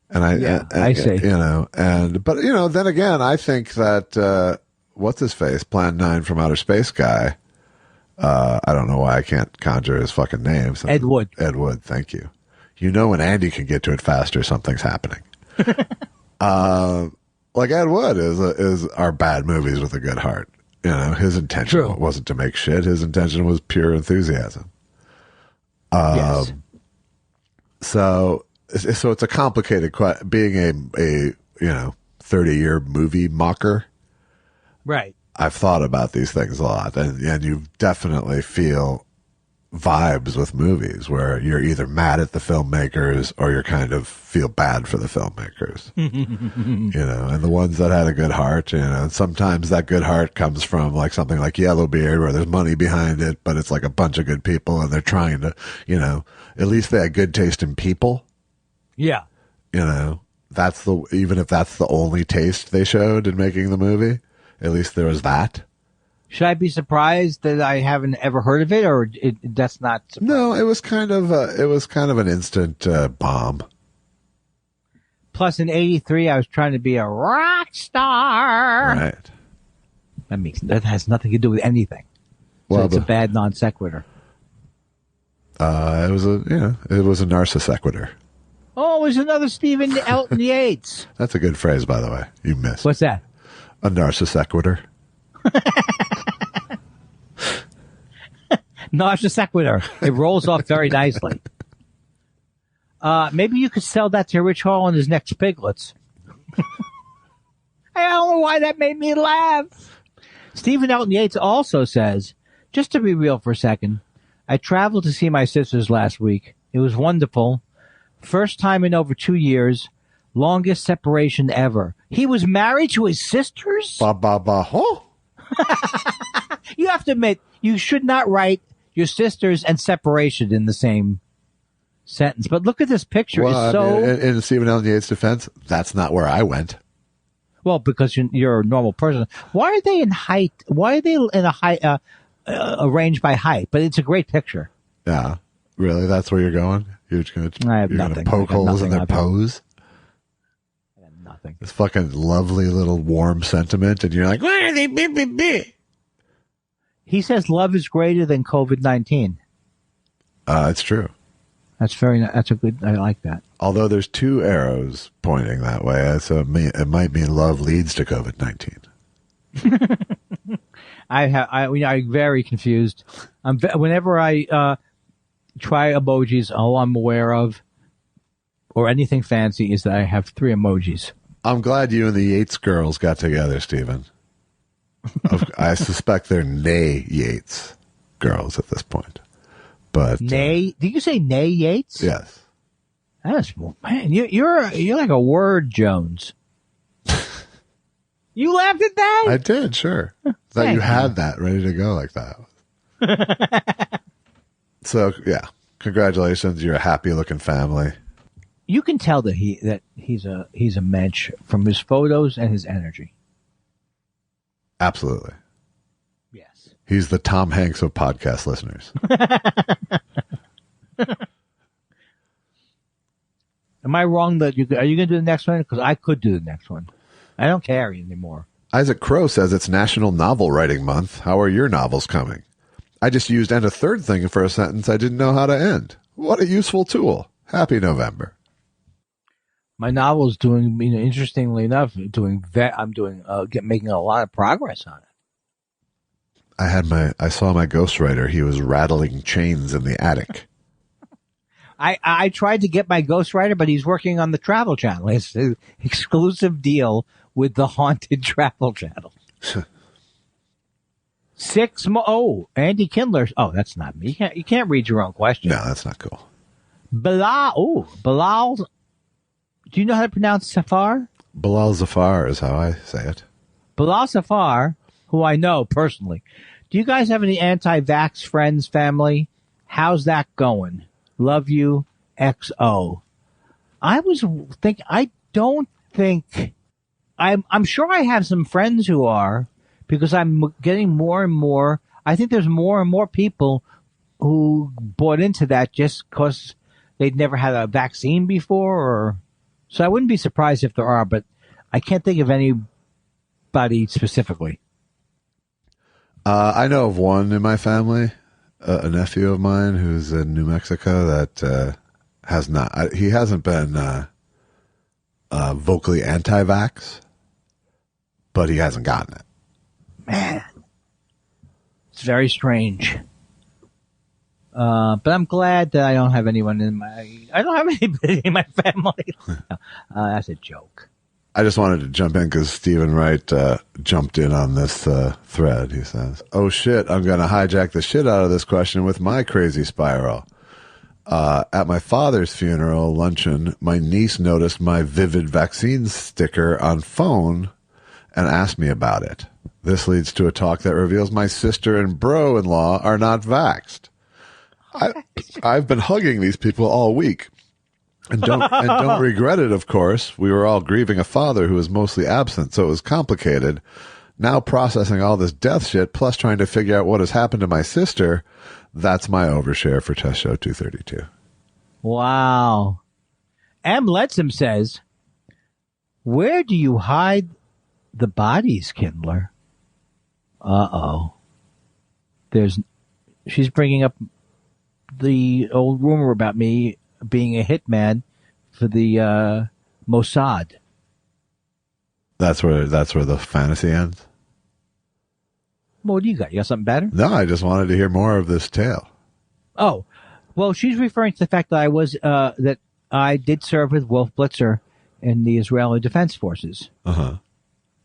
And I see. But then again, I think that what's his face, Plan 9 from Outer Space guy. I don't know why I can't conjure his fucking name. Ed Wood. Ed Wood, thank you. You know when Andy can get to it faster, something's happening. Like Ed Wood is our bad movies with a good heart. His intention wasn't to make shit. His intention was pure enthusiasm. Yes. So it's a complicated being a 30-year movie mocker. Right. I've thought about these things a lot, and you definitely feel vibes with movies where you're either mad at the filmmakers or you're kind of feel bad for the filmmakers. And the ones that had a good heart, sometimes that good heart comes from like something like Yellowbeard where there's money behind it, but it's like a bunch of good people and they're trying to, at least they had good taste in people. Yeah. Even if that's the only taste they showed in making the movie, at least there was that. Should I be surprised that I haven't ever heard of it, or that's not surprising? No, it was kind of an instant bomb. Plus, in '83, I was trying to be a rock star. Right. That has nothing to do with anything. So it's a bad non sequitur. It was a narcississequitur. Oh, it was another Stephen Elton Yates. That's a good phrase, by the way. You missed. What's that? A narcississequitur. Narcississequitur. It rolls off very nicely. Maybe you could sell that to Rich Hall on his next Piglets. I don't know why that made me laugh. Stephen Elton Yates also says, just to be real for a second, I traveled to see my sisters last week. It was wonderful. First time in over 2 years. Longest separation ever. He was married to his sisters? Huh? You have to admit, you should not write your sisters and separation in the same sentence. But look at this picture. In Stephen Elton Yates' defense, that's not where I went. Well, because you're a normal person. Why are they in height? Why are they in a height, arranged by height? But it's a great picture. Yeah. Really? That's where you're going? You're going to poke holes in their pose? I have nothing. This fucking lovely little warm sentiment, and you're like, Why are they big? He says love is greater than COVID-19. It's true. That's a good, I like that. Although there's two arrows pointing that way, so it might mean love leads to COVID-19. I'm very confused. Whenever I try emojis, all I'm aware of, or anything fancy, is that I have 3 emojis. I'm glad you and the Yates girls got together, Stephen. I suspect they're Nay Yates girls at this point. But Nay? Did you say Nay Yates? Yes. Man, you're like a word Jones. You laughed at that? I did, sure. Thought you had that ready to go like that. So yeah, congratulations. You're a happy looking family. You can tell that he's a mensch from his photos and his energy. Absolutely. Yes. He's the Tom Hanks of podcast listeners. Am I wrong that are you going to do the next one? Because I could do the next one. I don't care anymore. Isaac Crow says it's National Novel Writing Month. How are your novels coming? I just used "and a third thing" for a sentence I didn't know how to end. What a useful tool. Happy November. My novel's doing, interestingly enough, making a lot of progress on it. I saw my ghostwriter. He was rattling chains in the attic. I tried to get my ghostwriter, but he's working on the Travel Channel. It's an exclusive deal with the Haunted Travel Channel. 6 more. Oh, Andy Kindler. Oh, that's not me. You can't read your own question. No, that's not cool. Bilal. Oh, Bilal. Do you know how to pronounce Safar? Bilal Zafar is how I say it. Bilal Safar, who I know personally. Do you guys have any anti-vax friends, family? How's that going? Love you, XO. I'm sure I have some friends who are, because I'm getting more and more. I think there's more and more people who bought into that just because they'd never had a vaccine before. So I wouldn't be surprised if there are, but I can't think of anybody specifically. I know of one in my family, a nephew of mine who's in New Mexico that has not. He hasn't been vocally anti-vax, but he hasn't gotten it. Man, it's very strange. But I'm glad that I don't have anyone I don't have anybody in my family. That's a joke. I just wanted to jump in because Stephen Wright jumped in on this thread. He says, "Oh shit, I'm going to hijack the shit out of this question with my crazy spiral. At my father's funeral luncheon, my niece noticed my Vivid vaccine sticker on phone and asked me about it. This leads to a talk that reveals my sister and bro-in-law are not vaxxed. I've been hugging these people all week. And don't regret it, of course. We were all grieving a father who was mostly absent, so it was complicated. Now processing all this death shit, plus trying to figure out what has happened to my sister. That's my overshare for Test Show 232. Wow. M. Letzum says, where do you hide the bodies, Kindler? Uh-oh. She's bringing up the old rumor about me being a hitman for the Mossad. That's where the fantasy ends? Well, what do you got? You got something better? No, I just wanted to hear more of this tale. Oh, well, she's referring to the fact that that I did serve with Wolf Blitzer in the Israeli Defense Forces. Uh-huh.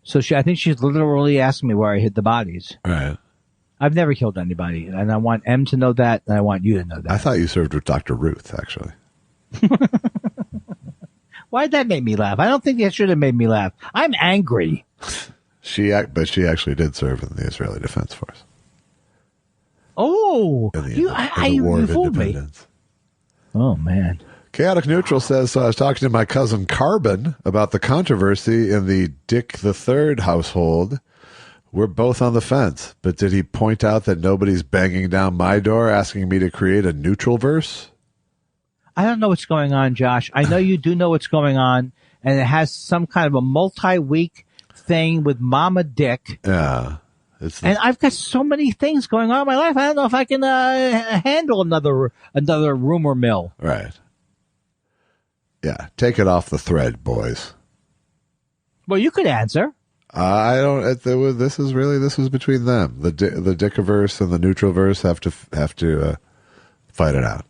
So I think she's literally asking me where I hid the bodies. Right. I've never killed anybody, and I want M to know that, and I want you to know that. I thought you served with Dr. Ruth, actually. Why'd that make me laugh? I don't think that should have made me laugh. I'm angry. But she actually did serve in the Israeli Defense Force. Oh, in the you War of fooled me. Independence. Oh, man. Chaotic Neutral says, so I was talking to my cousin Carbon about the controversy in the Dick the Third household. We're both on the fence, but did he point out that nobody's banging down my door asking me to create a neutral verse? I don't know what's going on, Josh. I know you do know what's going on, and it has some kind of a multi-week thing with Mama Dick. Yeah. And I've got so many things going on in my life. I don't know if I can handle another rumor mill. Right. Yeah. Take it off the thread, boys. Well, you could answer. I don't. This was between them. The Dickiverse and the neutral verse have to fight it out.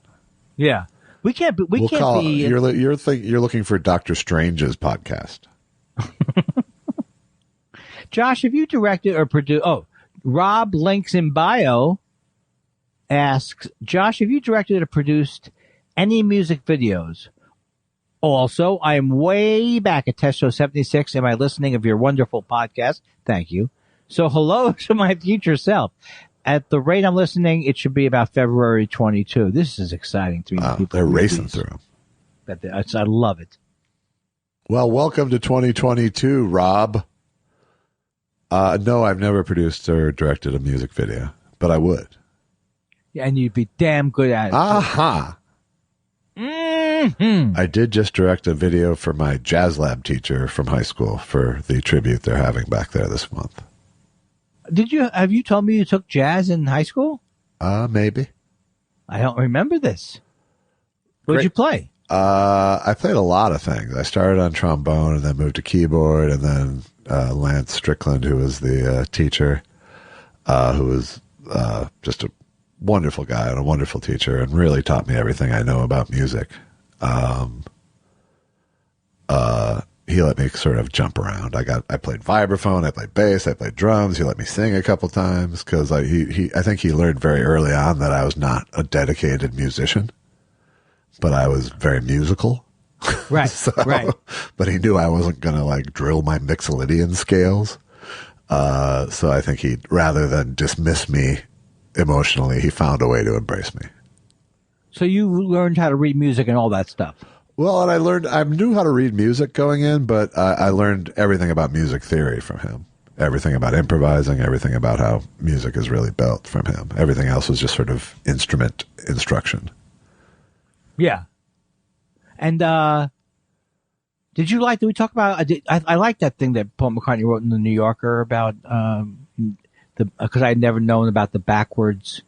Yeah, we can't. We can't be. You're looking for Doctor Strange's podcast. Josh, have you directed or produced? Oh, Rob links in bio asks, Josh, have you directed or produced any music videos? Also, I am way back at Test Show 76. Am I listening of your wonderful podcast? Thank you. So hello to my future self. At the rate I'm listening, it should be about February 22. This is exciting. People they're racing through them. I love it. Well, welcome to 2022, Rob. No, I've never produced or directed a music video, but I would. Yeah, and you'd be damn good at it. Aha. Mm-hmm. I did just direct a video for my jazz lab teacher from high school for the tribute they're having back there this month. Have you told me you took jazz in high school? Maybe. I don't remember this. What'd you play? I played a lot of things. I started on trombone and then moved to keyboard, and then Lance Strickland, who was the teacher, who was just a wonderful guy and a wonderful teacher, and really taught me everything I know about music. He let me sort of jump around. I played vibraphone, I played bass, I played drums. He let me sing a couple times because I think he learned very early on that I was not a dedicated musician, but I was very musical. Right. Right. But he knew I wasn't going to like drill my Mixolydian scales. So I think he, rather than dismiss me emotionally, he found a way to embrace me. So you learned how to read music and all that stuff. Well, and I knew how to read music going in, but I learned everything about music theory from him. Everything about improvising, everything about how music is really built from him. Everything else was just sort of instrument instruction. Yeah. And did we talk about? I like that thing that Paul McCartney wrote in the New Yorker about because I had never known about the backwards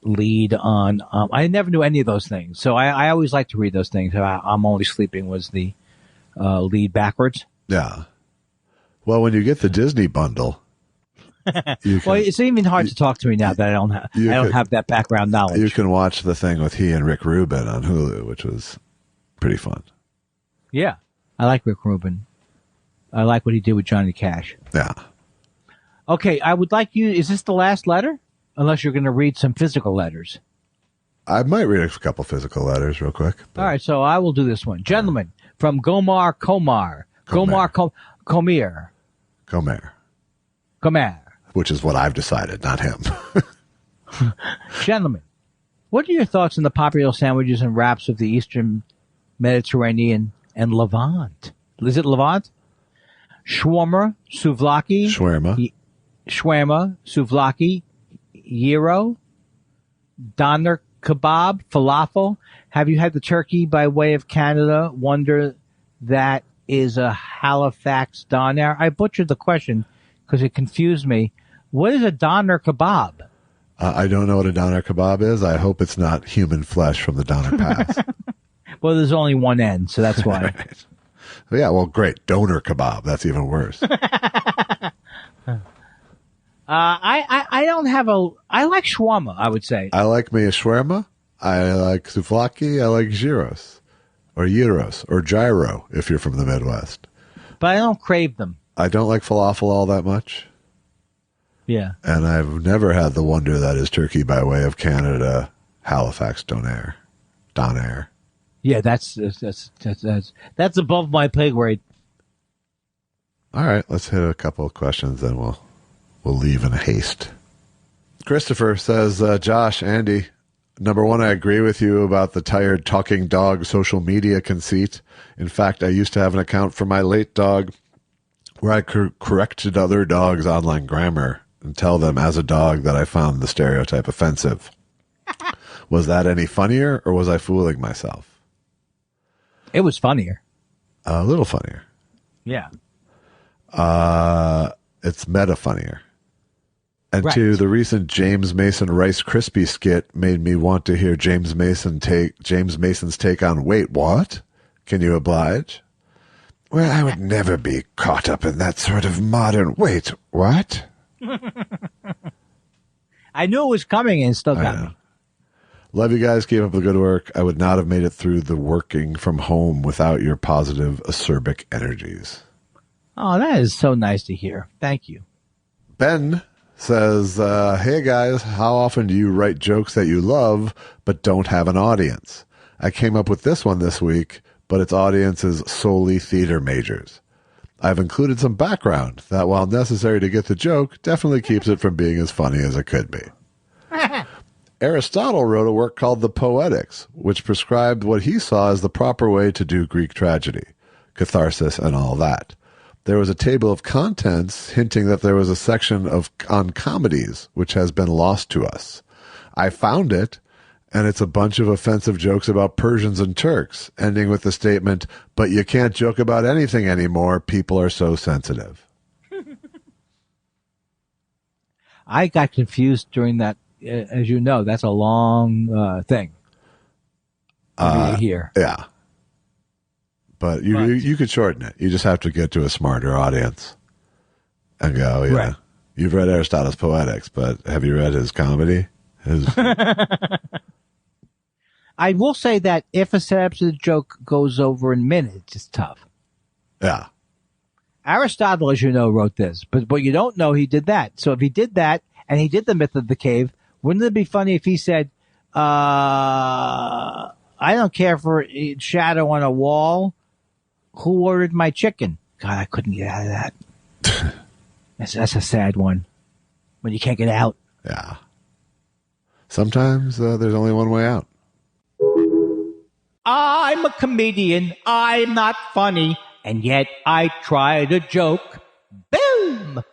lead on. I never knew any of those things, so I always like to read those things. I'm Only Sleeping was the lead backwards. Yeah. Well, when you get the Disney bundle, well, it's even hard to talk to me now that I don't have that background knowledge. You can watch the thing with he and Rick Rubin on Hulu, which was pretty fun. Yeah, I like Rick Rubin. I like what he did with Johnny Cash. Yeah. Okay, I would like you. Is this the last letter? Unless you're going to read some physical letters. I might read a couple physical letters real quick. All right, so I will do this one. Gentlemen, from Gomar Komar. Komir. Which is what I've decided, not him. Gentlemen, what are your thoughts on the popular sandwiches and wraps of the Eastern Mediterranean and Levant? Is it Levant? Shawarma, souvlaki. Shawarma, souvlaki, gyro, doner kebab, falafel. Have you had the turkey by way of Canada? Wonder that is a Halifax doner. I butchered the question because it confused me. What is a doner kebab? I don't know what a doner kebab is. I hope it's not human flesh from the Donner Pass. Well, there's only one end, so that's why. Right. Yeah, well, great. Doner kebab. That's even worse. I don't have I like shawarma, I would say. I like me a shawarma. I like souvlaki. I like gyros. Or gyro, if you're from the Midwest. But I don't crave them. I don't like falafel all that much. Yeah. And I've never had the wonder that is turkey by way of Canada, Halifax doner. Yeah, that's above my pay grade. All right, let's hit a couple of questions, then we'll leave in haste. Christopher says, Josh, Andy, number one, I agree with you about the tired talking dog social media conceit. In fact, I used to have an account for my late dog where I corrected other dogs' online grammar and tell them as a dog that I found the stereotype offensive. Was that any funnier, or was I fooling myself? It was funnier. A little funnier. Yeah. It's meta funnier. And Right. two, the recent James Mason Rice Krispie skit made me want to hear James Mason's take on wait, what? Can you oblige? Well, I would never be caught up in that sort of modern wait, what? I knew it was coming and it still got me. Love you guys. Keep up the good work. I would not have made it through the working from home without your positive, acerbic energies. Oh, that is so nice to hear. Thank you. Ben says, hey guys, how often do you write jokes that you love but don't have an audience? I came up with this one this week, but its audience is solely theater majors. I've included some background that, while necessary to get the joke, definitely keeps it from being as funny as it could be. Aristotle wrote a work called The Poetics, which prescribed what he saw as the proper way to do Greek tragedy, catharsis and all that. There was a table of contents hinting that there was a section on comedies, which has been lost to us. I found it, and it's a bunch of offensive jokes about Persians and Turks, ending with the statement, but you can't joke about anything anymore. People are so sensitive. I got confused during that. As you know, that's a long thing. Here. Yeah. But you could shorten it. You just have to get to a smarter audience and go, yeah, Right. You've read Aristotle's Poetics, but have you read his comedy? I will say that if a synopsis joke goes over in minutes, it's tough. Yeah. Aristotle, as you know, wrote this, but what you don't know, he did that. So if he did that and he did the myth of the cave, wouldn't it be funny if he said, I don't care for a shadow on a wall. Who ordered my chicken? God, I couldn't get out of that. That's a sad one when you can't get out. Yeah. Sometimes there's only one way out. I'm a comedian. I'm not funny. And yet I try to joke. Boom!